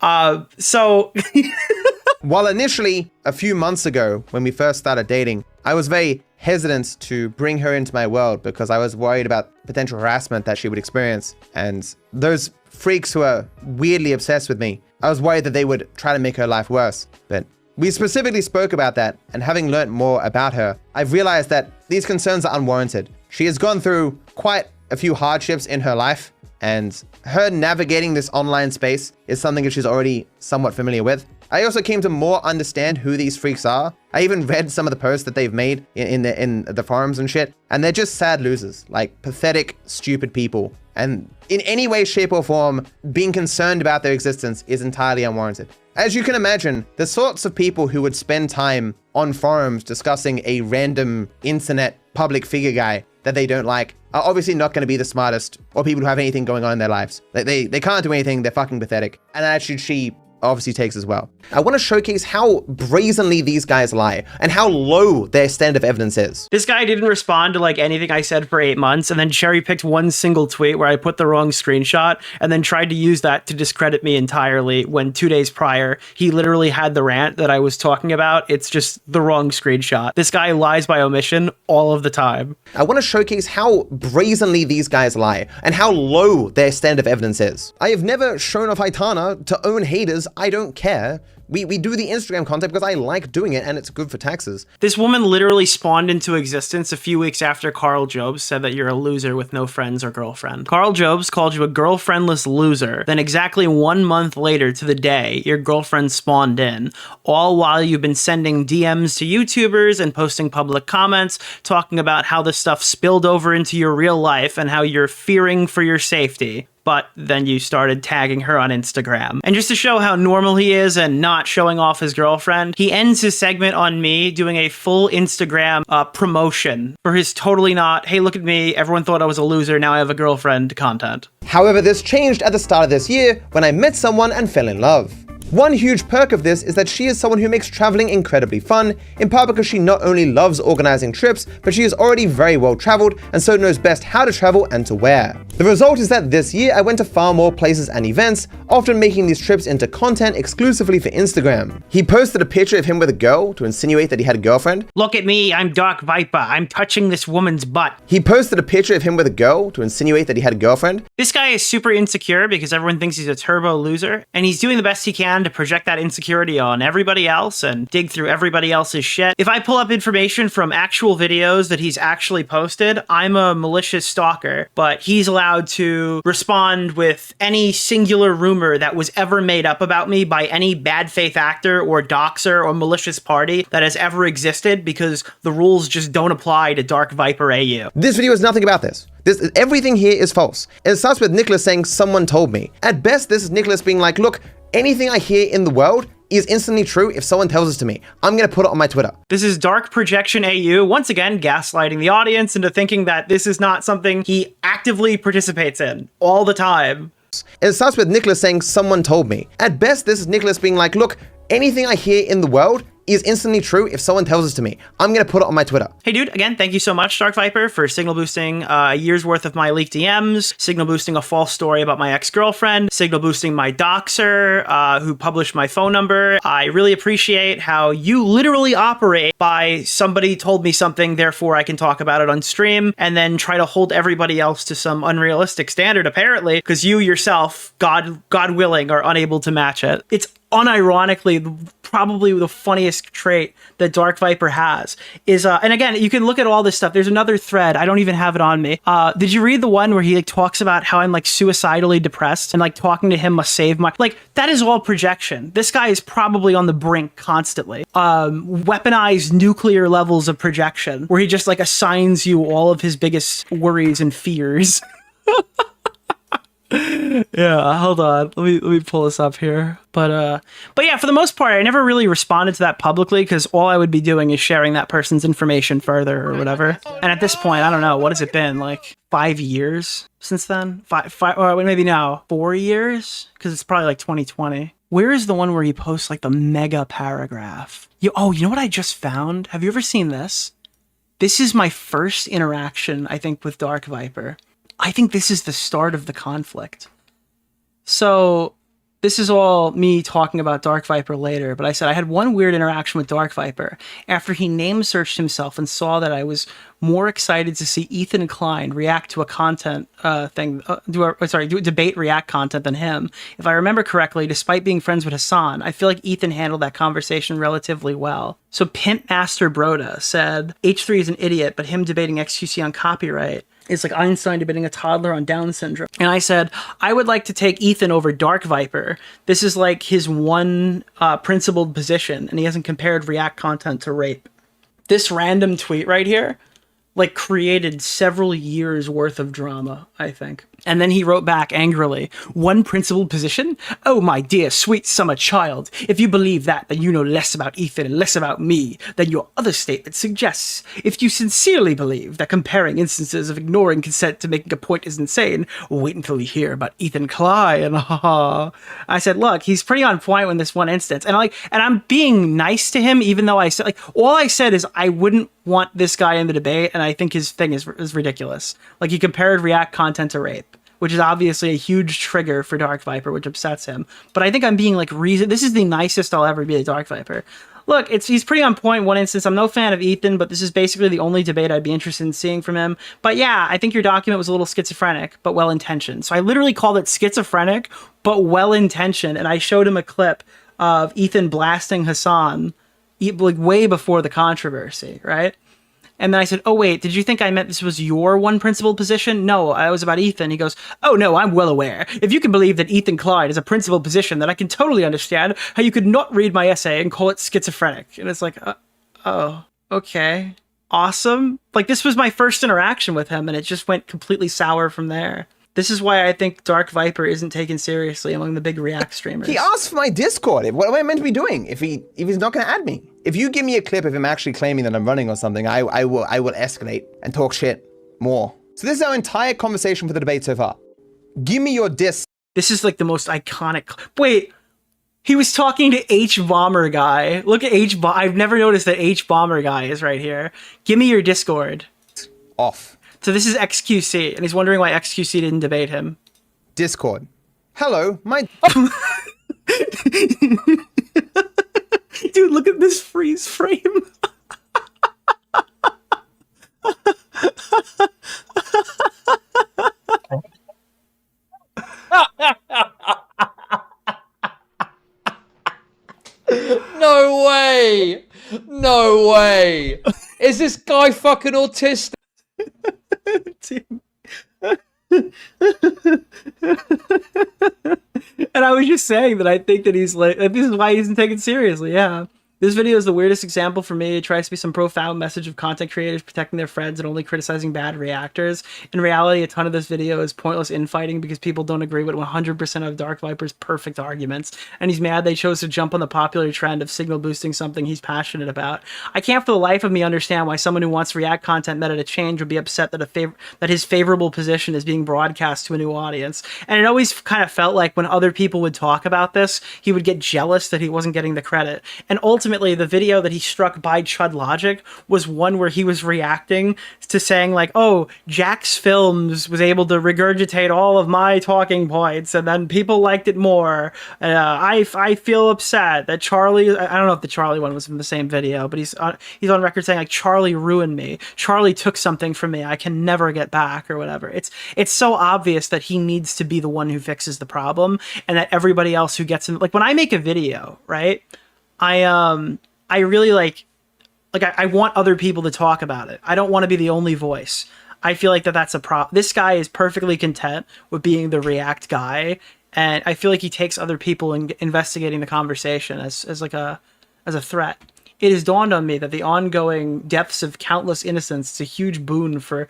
S2: So...
S1: While initially, a few months ago, when we first started dating, I was very hesitant to bring her into my world because I was worried about potential harassment that she would experience. And those freaks who are weirdly obsessed with me, I was worried that they would try to make her life worse. But we specifically spoke about that, and having learned more about her, I've realized that these concerns are unwarranted. She has gone through quite a few hardships in her life, and her navigating this online space is something that she's already somewhat familiar with. I also came to more understand who these freaks are. I even read some of the posts that they've made in the forums and shit, and they're just sad losers, like pathetic, stupid people. And in any way, shape, or form, being concerned about their existence is entirely unwarranted. As you can imagine, the sorts of people who would spend time on forums discussing a random internet public figure guy that they don't like are obviously not going to be the smartest or people who have anything going on in their lives. They can't do anything, they're fucking pathetic. And an attitude she obviously takes as well. I want to showcase how brazenly these guys lie and how low their standard of evidence is.
S2: This guy didn't respond to like anything I said for 8 months and then cherry picked one single tweet where I put the wrong screenshot and then tried to use that to discredit me entirely when 2 days prior he literally had the rant that I was talking about. It's just the wrong screenshot. This guy lies by omission all of the time.
S1: I want to showcase how brazenly these guys lie and how low their standard of evidence is. I have never shown off Aytana to own haters. I don't care. We do the Instagram content because I like doing it and it's good for taxes.
S2: This woman literally spawned into existence a few weeks after Carl Jobs said that you're a loser with no friends or girlfriend. Carl Jobs called you a girlfriendless loser. Then exactly 1 month later to the day, your girlfriend spawned in, all while you've been sending DMs to YouTubers and posting public comments talking about how the stuff spilled over into your real life and how you're fearing for your safety. But then you started tagging her on Instagram. And just to show how normal he is and not showing off his girlfriend, he ends his segment on me doing a full Instagram promotion for his totally not, hey, look at me, everyone thought I was a loser, now I have a girlfriend content.
S1: However, this changed at the start of this year when I met someone and fell in love. One huge perk of this is that she is someone who makes traveling incredibly fun, in part because she not only loves organizing trips, but she is already very well traveled and so knows best how to travel and to where. The result is that this year I went to far more places and events, often making these trips into content exclusively for Instagram. He posted a picture of him with a girl to insinuate that he had a girlfriend.
S2: Look at me, I'm Dark Viper, I'm touching this woman's butt.
S1: He posted a picture of him with a girl to insinuate that he had a girlfriend.
S2: This guy is super insecure because everyone thinks he's a turbo loser, and he's doing the best he can to project that insecurity on everybody else and dig through everybody else's shit. If I pull up information from actual videos that he's actually posted, I'm a malicious stalker, but he's allowed to respond with any singular rumor that was ever made up about me by any bad faith actor or doxer or malicious party that has ever existed because the rules just don't apply to DarkViperAU.
S1: This video is nothing about this. Everything here is false. It starts with Nicholas saying, someone told me. At best, this is Nicholas being like, look, anything I hear in the world is instantly true if someone tells it to me. I'm gonna put it on my Twitter.
S2: This is Dark Projection AU, once again gaslighting the audience into thinking that this is not something he actively participates in all the time.
S1: It starts with Nicholas saying, someone told me. At best, this is Nicholas being like, look, anything I hear in the world is instantly true if someone tells it to me. I'm gonna put it on my Twitter.
S2: Hey dude, again, thank you so much, Dark Viper, for signal boosting a year's worth of my leaked DMs, signal boosting a false story about my ex-girlfriend, signal boosting my doxer, who published my phone number. I really appreciate how you literally operate by somebody told me something, therefore I can talk about it on stream, and then try to hold everybody else to some unrealistic standard, apparently, because you yourself, God willing, are unable to match it. It's unironically probably the funniest trait that Dark Viper has is and again, you can look at all this stuff. There's another thread, I don't even have it on me. Did you read the one where he like talks about how I'm like suicidally depressed and like talking to him must save my, like, that is all projection. This guy is probably on the brink constantly. Weaponized nuclear levels of projection where he just like assigns you all of his biggest worries and fears. Yeah, hold on. Let me pull this up here. But yeah, for the most part, I never really responded to that publicly because all I would be doing is sharing that person's information further or whatever. And at this point, I don't know, what has it been, like 5 years since then? Five or maybe now 4 years, because it's probably like 2020. Where is the one where he posts like the mega paragraph? You know what I just found? Have you ever seen this? This is my first interaction, I think, with Dark Viper. I think this is the start of the conflict. So this is all me talking about Dark Viper later, but I said I had one weird interaction with Dark Viper after he name searched himself and saw that I was more excited to see Ethan Klein react to a content debate react content than him. If I remember correctly, despite being friends with Hasan, I feel like Ethan handled that conversation relatively well. So Pimp Master Broda said, H3 is an idiot, but him debating XQC on copyright is like Einstein debating a toddler on Down syndrome. And I said, I would like to take Ethan over Dark Viper. This is like his one principled position, and he hasn't compared React content to rape. This random tweet right here, like, created several years worth of drama, I think. And then he wrote back angrily, one principled position? Oh, my dear, sweet summer child. If you believe that, then you know less about Ethan and less about me than your other statement suggests. If you sincerely believe that comparing instances of ignoring consent to making a point is insane, wait until you hear about Ethan Klein. I said, look, he's pretty on point in this one instance. And I'm being nice to him, even though I said, all I said is I wouldn't want this guy in the debate, and I think his thing is ridiculous. Like, he compared React content to rape, which is obviously a huge trigger for Dark Viper, which upsets him. But I think I'm being like this is the nicest I'll ever be to Dark Viper. Look, he's pretty on point in one instance. I'm no fan of Ethan, but this is basically the only debate I'd be interested in seeing from him. But yeah, I think your document was a little schizophrenic, but well-intentioned. So I literally called it schizophrenic, but well-intentioned, and I showed him a clip of Ethan blasting Hasan like way before the controversy, right? And then I said, oh, wait, did you think I meant this was your one principled position? No, I was about Ethan. He goes, oh, no, I'm well aware. If you can believe that Ethan Klein is a principled position, then I can totally understand how you could not read my essay and call it schizophrenic. And it's like, oh, okay, awesome. Like, this was my first interaction with him, and it just went completely sour from there. This is why I think Dark Viper isn't taken seriously among the big React streamers.
S1: He asked for my Discord. What am I meant to be doing if he's not going to add me? If you give me a clip of him actually claiming that I'm running or something, I will escalate and talk shit more. So this is our entire conversation for the debate so far. Give me your diss.
S2: This is like the most iconic. Wait, he was talking to H Bomber Guy. Look at I've never noticed that H Bomber Guy is right here. Give me your Discord.
S1: Off. So
S2: this is XQC, and he's wondering why XQC didn't debate him.
S1: Discord. Hello, my...
S2: Dude, look at this freeze frame.
S11: No way! No way! Is this guy fucking autistic?
S2: And I was just saying that I think that he's like, this is why he isn't taken seriously. Yeah. This video is the weirdest example for me. It tries to be some profound message of content creators protecting their friends and only criticizing bad reactors. In reality, a ton of this video is pointless infighting because people don't agree with 100% of Dark Viper's perfect arguments. And he's mad they chose to jump on the popular trend of signal boosting something he's passionate about. I can't for the life of me understand why someone who wants React content meta to change would be upset that that his favorable position is being broadcast to a new audience. And it always kind of felt like when other people would talk about this, he would get jealous that he wasn't getting the credit. And ultimately, the video that he struck by Chud Logic was one where he was reacting to saying like, oh, Jack's Films was able to regurgitate all of my talking points and then people liked it more. I feel upset that Charlie, I don't know if the Charlie one was in the same video, but he's on record saying like, Charlie ruined me. Charlie took something from me I can never get back or whatever. It's so obvious that he needs to be the one who fixes the problem and that everybody else who gets in, like when I make a video, right? I really like I want other people to talk about it. I don't want to be the only voice. I feel like that's a problem. This guy is perfectly content with being the React guy, and I feel like he takes other people in investigating the conversation as a threat. It has dawned on me that the ongoing deaths of countless innocents is a huge boon for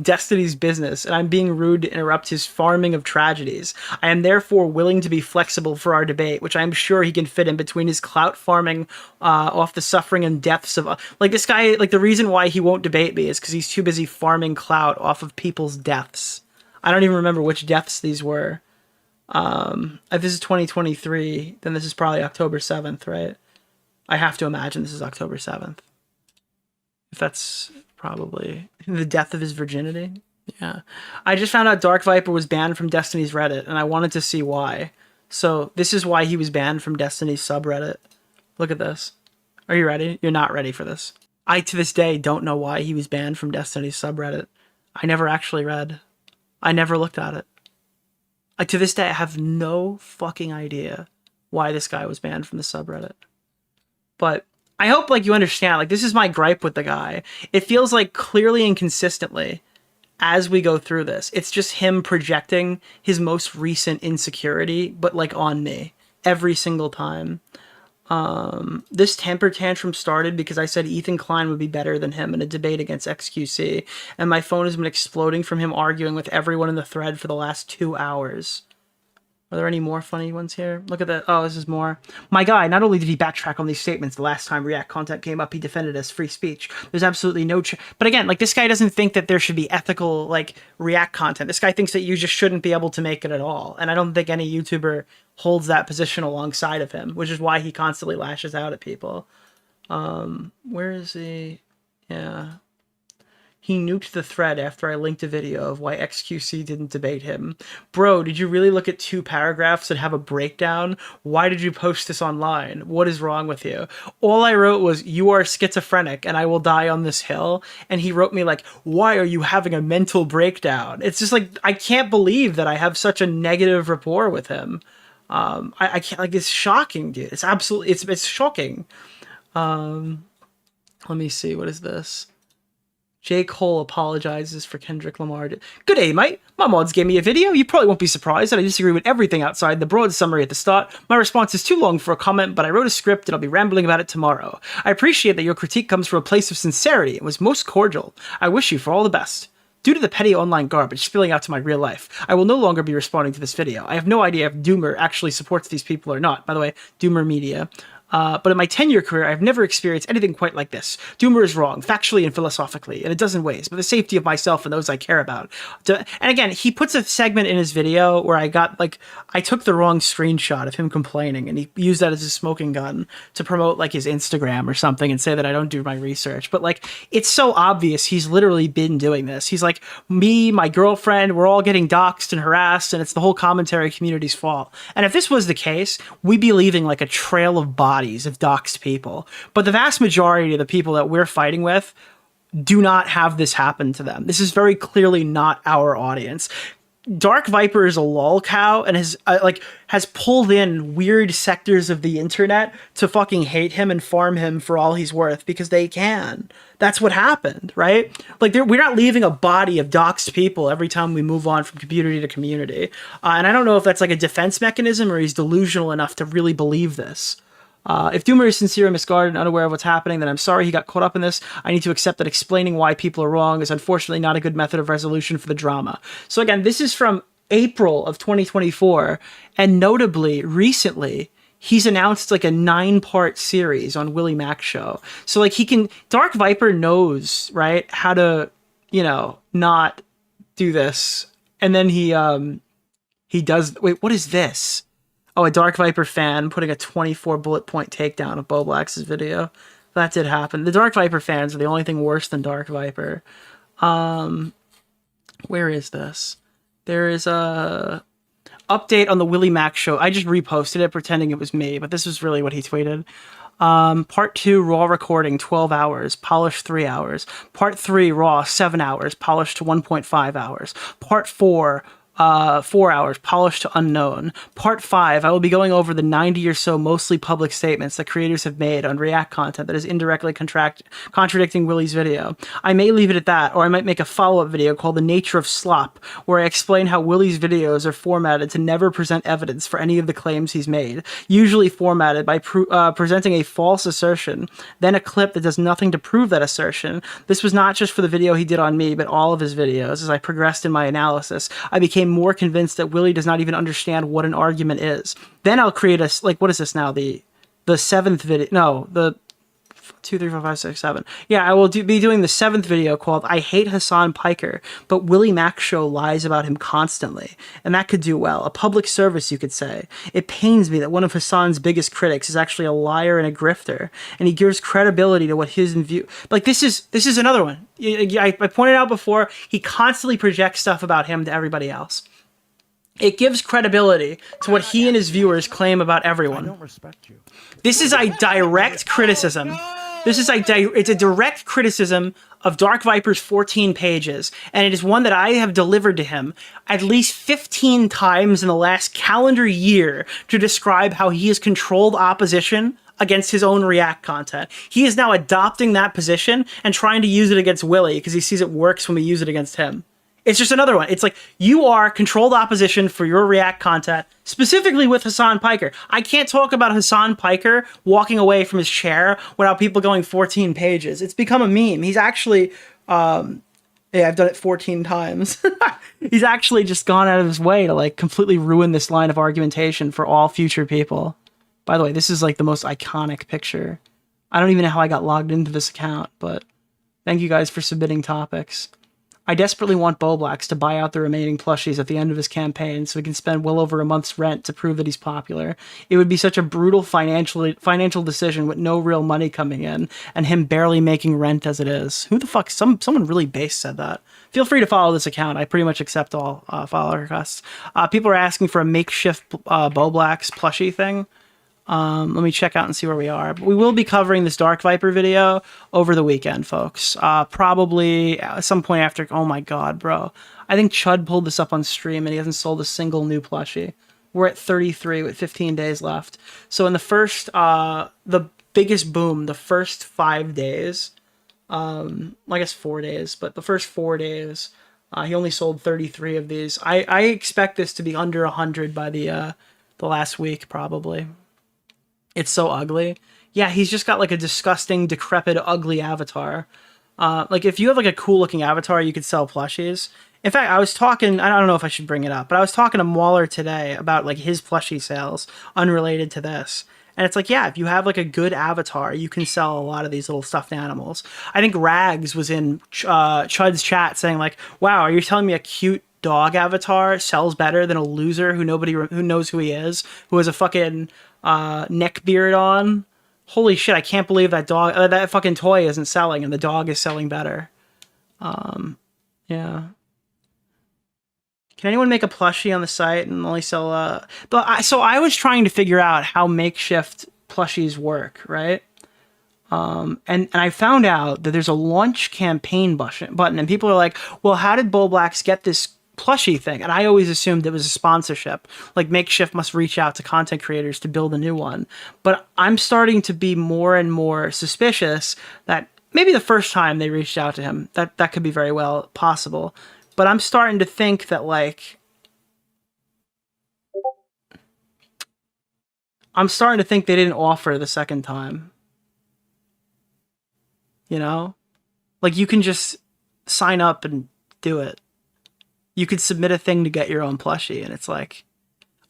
S2: Destiny's business, and I'm being rude to interrupt his farming of tragedies. I am therefore willing to be flexible for our debate, which I am sure he can fit in between his clout farming off the suffering and deaths of... like, this guy, like, the reason why he won't debate me is because he's too busy farming clout off of people's deaths. I don't even remember which deaths these were. If this is 2023, then this is probably October 7th, right? I have to imagine this is October 7th. If that's... probably the death of his virginity. Yeah. I just found out Dark Viper was banned from Destiny's Reddit, and I wanted to see why. So this is why he was banned from Destiny's subreddit. Look at this. Are you ready? You're not ready for this. I, to this day, don't know why he was banned from Destiny's subreddit. I never actually read. I never looked at it. To this day, I have no fucking idea why this guy was banned from the subreddit. But I hope, like, you understand, like, this is my gripe with the guy. It feels like clearly and consistently, as we go through this, it's just him projecting his most recent insecurity, but, like, on me every single time. This temper tantrum started because I said Ethan Klein would be better than him in a debate against XQC, and my phone has been exploding from him arguing with everyone in the thread for the last 2 hours. Are there any more funny ones here? Look at that. Oh, this is more. My guy, not only did he backtrack on these statements the last time React content came up, he defended as free speech. There's absolutely no... But again, like, this guy doesn't think that there should be ethical, like, React content. This guy thinks that you just shouldn't be able to make it at all. And I don't think any YouTuber holds that position alongside of him, which is why he constantly lashes out at people. Where is he? Yeah... He nuked the thread after I linked a video of why XQC didn't debate him. Bro, did you really look at 2 paragraphs and have a breakdown? Why did you post this online? What is wrong with you? All I wrote was, you are schizophrenic and I will die on this hill. And he wrote me like, why are you having a mental breakdown? It's just like, I can't believe that I have such a negative rapport with him. I can't, like, it's shocking, dude. It's absolutely, it's shocking. Let me see, what is this? J. Cole apologizes for Kendrick Lamar. Good day, mate. My mods gave me a video. You probably won't be surprised that I disagree with everything outside the broad summary at the start. My response is too long for a comment, but I wrote a script and I'll be rambling about it tomorrow. I appreciate that your critique comes from a place of sincerity and was most cordial. I wish you for all the best. Due to the petty online garbage spilling out to my real life, I will no longer be responding to this video. I have no idea if Doomer actually supports these people or not. By the way, Doomer Media. But in my 10-year career, I've never experienced anything quite like this. Doomer is wrong, factually and philosophically, in a dozen ways, but the safety of myself and those I care about. And again, he puts a segment in his video where I took the wrong screenshot of him complaining, and he used that as a smoking gun to promote, like, his Instagram or something and say that I don't do my research. But, like, it's so obvious he's literally been doing this. He's like, me, my girlfriend, we're all getting doxxed and harassed, and it's the whole commentary community's fault. And if this was the case, we'd be leaving, like, a trail of bodies of doxed people. But the vast majority of the people that we're fighting with do not have this happen to them. This is very clearly not our audience. Dark Viper is a lol cow and has pulled in weird sectors of the internet to fucking hate him and farm him for all he's worth because they can. That's what happened, right? Like, we're not leaving a body of doxed people every time we move on from community to community. And I don't know if that's like a defense mechanism or he's delusional enough to really believe this. If Doomer is sincere and misguided and unaware of what's happening, then I'm sorry he got caught up in this. I need to accept that explaining why people are wrong is unfortunately not a good method of resolution for the drama. So again, this is from April of 2024, and notably, recently, he's announced like a 9-part series on Willie Mac Show. So like Dark Viper knows, right, how to, not do this. And then he does, wait, what is this? Oh, a Dark Viper fan putting a 24 bullet point takedown of Bowblax's video. That did happen. The Dark Viper fans are the only thing worse than Dark Viper. Where is this? There is a update on the Willie Mac Show. I just reposted it pretending it was me, but this is really what he tweeted. Part 2, raw recording, 12 hours, polished 3 hours. Part 3, raw, 7 hours, polished to 1.5 hours. Part 4, 4 hours, polished to unknown. Part 5, I will be going over the 90 or so mostly public statements that creators have made on React content that is indirectly contradicting Willie's video. I may leave it at that, or I might make a follow-up video called The Nature of Slop, where I explain how Willie's videos are formatted to never present evidence for any of the claims he's made, usually formatted by presenting a false assertion, then a clip that does nothing to prove that assertion. This was not just for the video he did on me, but all of his videos. As I progressed in my analysis, I became more convinced that Willie does not even understand what an argument is. Then I'll create a, like, what is this now? The 7th video, no, the 2, 3, 4, 5, 6, 7. Yeah, I will be doing the 7th video called I Hate Hasan Piker, but Willie Mac Show lies about him constantly. And that could do well. A public service, you could say. It pains me that one of Hasan's biggest critics is actually a liar and a grifter, and he gives credibility to what his view. Like, this is another one. I pointed out before, he constantly projects stuff about him to everybody else. It gives credibility to what he and his viewers claim about everyone. I don't respect you. This is a direct criticism. It's a direct criticism of Dark Viper's 14 pages, and it is one that I have delivered to him at least 15 times in the last calendar year to describe how he has controlled opposition against his own React content. He is now adopting that position and trying to use it against Willie because he sees it works when we use it against him. It's just another one. It's like, you are controlled opposition for your React content, specifically with Hasan Piker. I can't talk about Hasan Piker walking away from his chair without people going 14 pages. It's become a meme. He's actually, yeah, I've done it 14 times. He's actually just gone out of his way to like completely ruin this line of argumentation for all future people. By the way, this is like the most iconic picture. I don't even know how I got logged into this account, but thank you guys for submitting topics. I desperately want Bowblax to buy out the remaining plushies at the end of his campaign so he can spend well over a month's rent to prove that he's popular. It would be such a brutal financial decision with no real money coming in and him barely making rent as it is. Who the fuck? Someone really base said that. Feel free to follow this account. I pretty much accept all follow requests. People are asking for a makeshift Bowblax plushie thing. Let me check out and see where we are. But we will be covering this Dark Viper video over the weekend, folks. Probably at some point after... Oh my god, bro. I think Chud pulled this up on stream and he hasn't sold a single new plushie. We're at 33 with 15 days left. So in the first... the biggest boom, the first 5 days... I guess 4 days, but the first 4 days... he only sold 33 of these. I expect this to be under 100 by the last week, probably. It's so ugly. Yeah, he's just got like a disgusting, decrepit, ugly avatar. Like if you have like a cool looking avatar, you could sell plushies. In fact, I was talking, I don't know if I should bring it up, but I was talking to Mauler today about like his plushie sales unrelated to this. And it's like, yeah, if you have like a good avatar, you can sell a lot of these little stuffed animals. I think Rags was in Chud's chat saying like, wow, are you telling me a cute dog avatar sells better than a loser who knows who he is, who has a fucking neck beard on? Holy shit, I can't believe that dog, that fucking toy isn't selling and the dog is selling better. Yeah. Can anyone make a plushie on the site and only sell so I was trying to figure out how makeshift plushies work, right? And I found out that there's a launch campaign button and people are like, well, how did Bowblax get this plushie thing? And I always assumed it was a sponsorship. Like Makeshift must reach out to content creators to build a new one. But I'm starting to be more and more suspicious that maybe the first time they reached out to him, that could be very well possible. But I'm starting to think that like... I'm starting to think they didn't offer the second time. You know? Like you can just sign up and do it. You could submit a thing to get your own plushie, and it's like,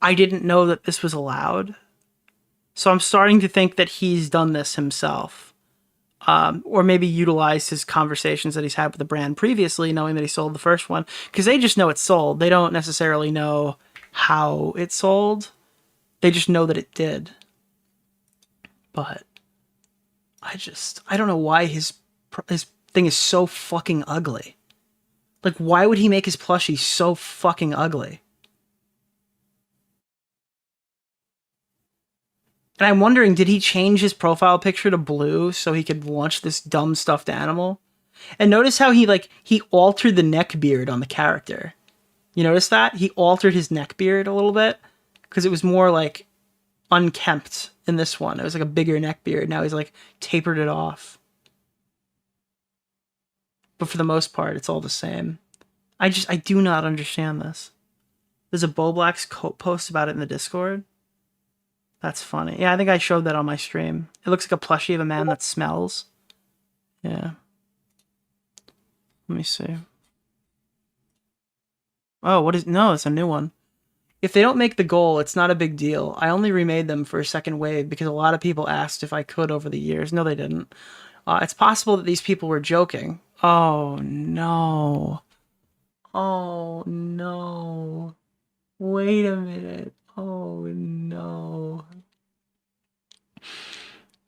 S2: I didn't know that this was allowed. So I'm starting to think that he's done this himself. Or maybe utilized his conversations that he's had with the brand previously, knowing that he sold the first one. Because they just know it's sold. They don't necessarily know how it sold. They just know that it did. But I don't know why his thing is so fucking ugly. Like, why would he make his plushie so fucking ugly? And I'm wondering, did he change his profile picture to blue so he could launch this dumb stuffed animal? And notice how he altered the neck beard on the character. You notice that? He altered his neck beard a little bit because it was more like unkempt in this one. It was like a bigger neck beard. Now he's like tapered it off. But for the most part, it's all the same. I do not understand this. There's a Bowblax post about it in the Discord. That's funny. Yeah, I think I showed that on my stream. It looks like a plushie of a man that smells. Yeah. Let me see. Oh, what is... No, it's a new one. If they don't make the goal, it's not a big deal. I only remade them for a second wave because a lot of people asked if I could over the years. No, they didn't. It's possible that these people were joking. Oh, no. Oh, no. Wait a minute. Oh, no.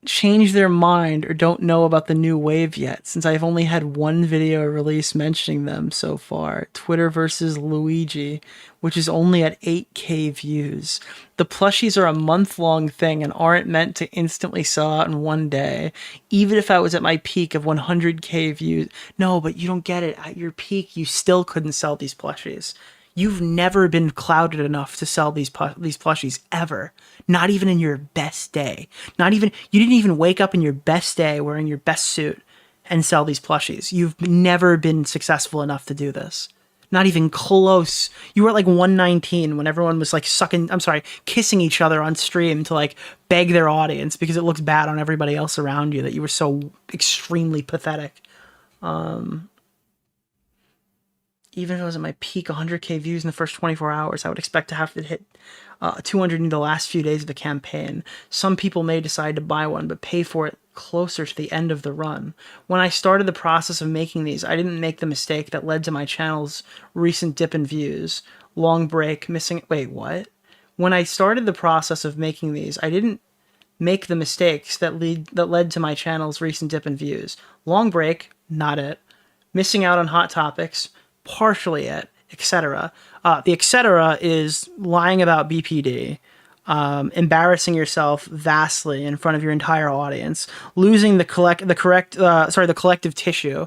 S2: Change their mind or don't know about the new wave yet, since I've only had one video release mentioning them so far. Twitter versus Luigi, which is only at 8K views. The plushies are a month-long thing and aren't meant to instantly sell out in one day. Even if I was at my peak of 100K views. No, but you don't get it. At your peak, you still couldn't sell these plushies. You've never been clouded enough to sell these plushies ever. Not even in your best day. You didn't even wake up in your best day wearing your best suit and sell these plushies. You've never been successful enough to do this. Not even close. You were at like 119 when everyone was like kissing each other on stream to like beg their audience because it looks bad on everybody else around you that you were so extremely pathetic. Even if I was at my peak 100K views in the first 24 hours, I would expect to have to hit 200 in the last few days of the campaign. Some people may decide to buy one, but pay for it closer to the end of the run. When I started the process of making these, I didn't make the mistake that led to my channel's recent dip in views. Long break, missing... Wait, what? When I started the process of making these, I didn't make the mistakes that led to my channel's recent dip in views. Long break, not it. Missing out on hot topics... partially it, etc. The etc. is lying about BPD, embarrassing yourself vastly in front of your entire audience, losing the collective tissue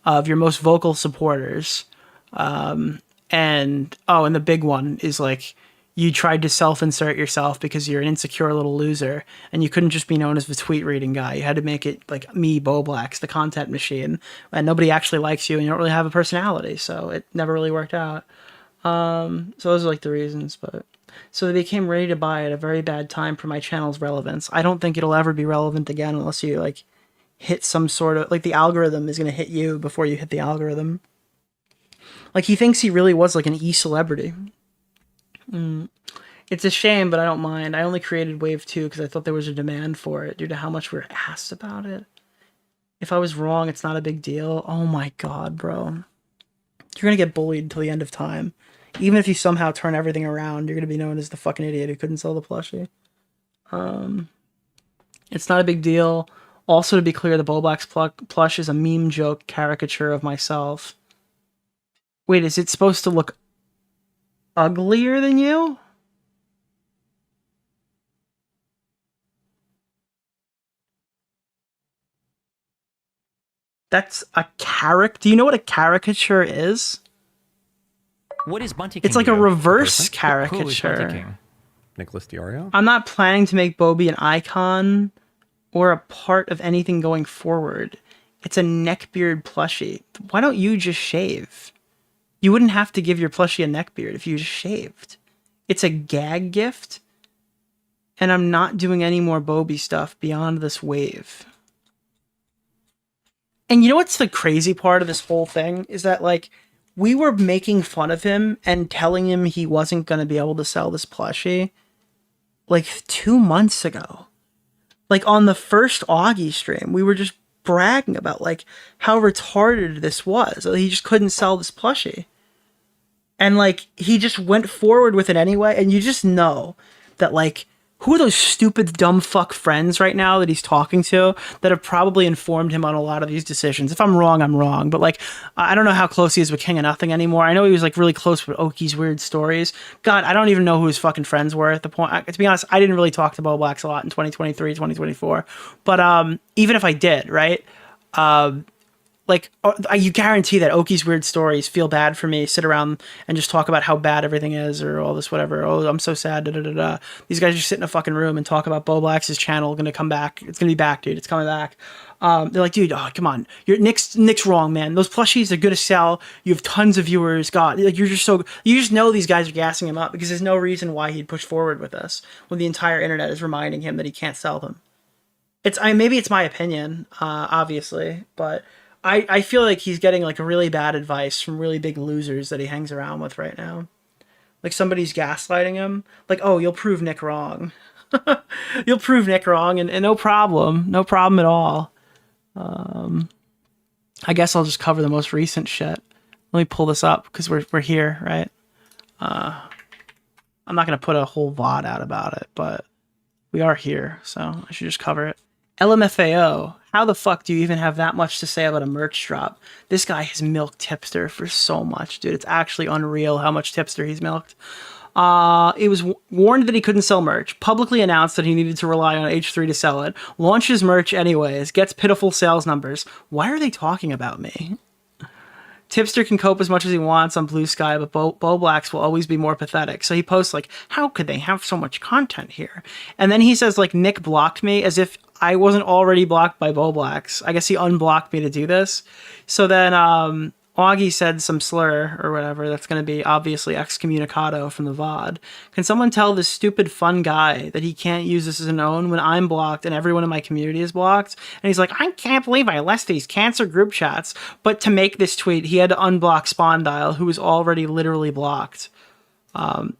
S2: of your most vocal supporters, and the big one is like you tried to self-insert yourself because you're an insecure little loser and you couldn't just be known as the tweet reading guy. You had to make it like me, Bowblax, the content machine, and nobody actually likes you and you don't really have a personality. So it never really worked out. So those are like the reasons, but so they became ready to buy at a very bad time for my channel's relevance. I don't think it'll ever be relevant again unless you like hit some sort of like the algorithm is going to hit you before you hit the algorithm. Like he thinks he really was like an e-celebrity. It's a shame, but I don't mind. I only created Wave 2 because I thought there was a demand for it due to how much we were asked about it. If I was wrong, it's not a big deal. Oh my god, bro. You're gonna get bullied till the end of time. Even if you somehow turn everything around, you're gonna be known as the fucking idiot who couldn't sell the plushie. It's not a big deal. Also, to be clear, the Bowblax plush is a meme joke caricature of myself. Wait, is it supposed to look uglier than you? That's a caricature. Do you know what a caricature is?
S7: What is Bunty King?
S2: It's like a reverse caricature.
S1: Nicholas DeOrio?
S2: I'm not planning to make Bobby an icon or a part of anything going forward. It's a neckbeard plushie. Why don't you just shave? You wouldn't have to give your plushie a neckbeard if you just shaved. It's a gag gift, and I'm not doing any more Bobby stuff beyond this wave. And you know what's the crazy part of this whole thing? Is that, like, we were making fun of him and telling him he wasn't going to be able to sell this plushie, like, 2 months ago. Like, on the first Augie stream, we were just bragging about, like, how retarded this was. He just couldn't sell this plushie. And, like, he just went forward with it anyway, and you just know that, like, who are those stupid, dumb fuck friends right now that he's talking to that have probably informed him on a lot of these decisions? If I'm wrong, I'm wrong. But, like, I don't know how close he is with King of Nothing anymore. I know he was, like, really close with Oki's Weird Stories. God, I don't even know who his fucking friends were at the point. To be honest, I didn't really talk to Bowblax a lot in 2023, 2024. But even if I did, right? like, you guarantee that Oki's weird stories feel bad for me, sit around and just talk about how bad everything is or all this whatever. Oh, I'm so sad. Da, da, da, da. These guys just sit in a fucking room and talk about Bowblax's channel going to come back. It's going to be back, dude. It's coming back. They're like, dude, oh, come on. Nick's wrong, man. Those plushies are going to sell. You have tons of viewers. God, like, you just know these guys are gassing him up because there's no reason why he'd push forward with this when the entire internet is reminding him that he can't sell them. Maybe it's my opinion, obviously, but I feel like he's getting like really bad advice from really big losers that he hangs around with right now. Like somebody's gaslighting him. Like, oh, you'll prove Nick wrong. You'll prove Nick wrong and no problem. No problem at all. I guess I'll just cover the most recent shit. Let me pull this up because we're here, right? I'm not going to put a whole VOD out about it, but we are here, so I should just cover it. LMFAO, how the fuck do you even have that much to say about a merch drop? This guy has milked Tipster for so much, dude. It's actually unreal how much Tipster he's milked. He was warned that he couldn't sell merch, publicly announced that he needed to rely on H3 to sell it, launches merch anyways, gets pitiful sales numbers. Why are they talking about me? Tipster can cope as much as he wants on Blue Sky, but Bowblax will always be more pathetic. So he posts like, how could they have so much content here? And then he says like, Nick blocked me, as if I wasn't already blocked by Bowblax. I guess he unblocked me to do this. So then Augie said some slur or whatever that's going to be obviously excommunicado from the VOD. Can someone tell this stupid fun guy that he can't use this as an own when I'm blocked and everyone in my community is blocked? And he's like, I can't believe I left these cancer group chats. But to make this tweet, he had to unblock Spondyle, who was already literally blocked.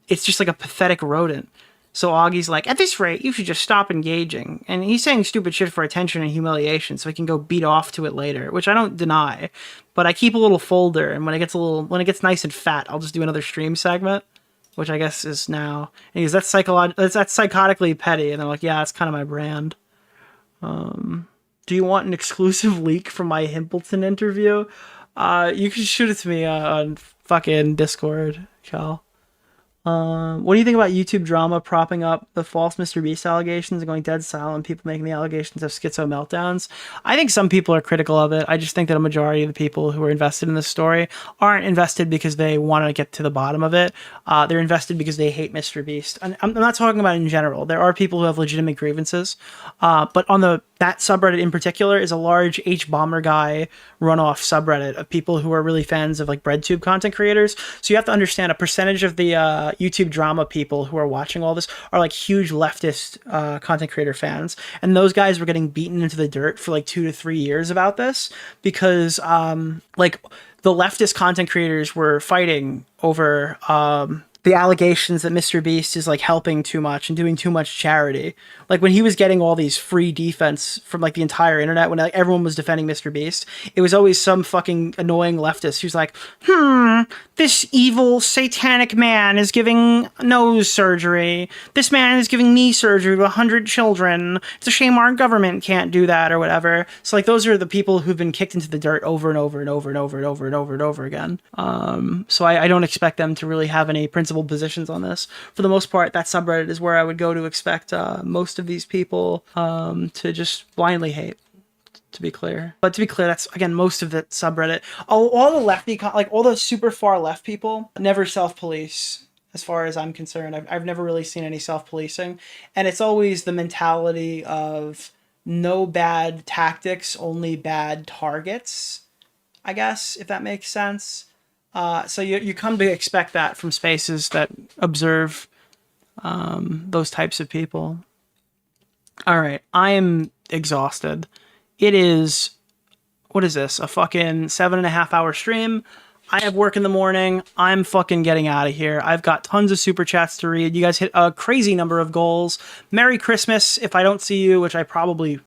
S2: It's just like a pathetic rodent. So Augie's like, at this rate, you should just stop engaging. And he's saying stupid shit for attention and humiliation so he can go beat off to it later, which I don't deny. But I keep a little folder, and when it gets nice and fat, I'll just do another stream segment, which I guess is now. And he goes, that's psychotically petty. And I'm like, yeah, that's kind of my brand. Do you want an exclusive leak from my Himpleton interview? You can shoot it to me on fucking Discord, Cal. What do you think about YouTube drama propping up the false Mr. Beast allegations and going dead silent, people making the allegations of schizo meltdowns? I think some people are critical of it. I just think that a majority of the people who are invested in this story aren't invested because they want to get to the bottom of it. They're invested because they hate Mr. Beast. And I'm not talking about in general. There are people who have legitimate grievances. But on that subreddit in particular is a large H-Bomber guy runoff subreddit of people who are really fans of like BreadTube content creators. So you have to understand a percentage of the YouTube drama people who are watching all this are like huge leftist content creator fans. And those guys were getting beaten into the dirt for like 2 to 3 years about this because like the leftist content creators were fighting over the allegations that Mr. Beast is like helping too much and doing too much charity. Like when he was getting all these free defense from like the entire internet, when like everyone was defending Mr. Beast, it was always some fucking annoying leftist who's like, this evil satanic man is giving nose surgery. This man is giving knee surgery to 100 children. It's a shame our government can't do that or whatever. So like those are the people who've been kicked into the dirt over and over and over and over and over and over and over again. So I don't expect them to really have any principled positions on this. For the most part, that subreddit is where I would go to expect most of these people to just blindly hate, to be clear. But to be clear, that's, again, most of the subreddit. All the lefty, like all the super far left people never self-police, as far as I'm concerned. I've never really seen any self-policing. And it's always the mentality of no bad tactics, only bad targets, I guess, if that makes sense. So you come to expect that from spaces that observe those types of people. All right, I am exhausted. It is, what is this? A fucking 7.5 hour stream. I have work in the morning. I'm fucking getting out of here. I've got tons of super chats to read. You guys hit a crazy number of goals. Merry Christmas if I don't see you, which I probably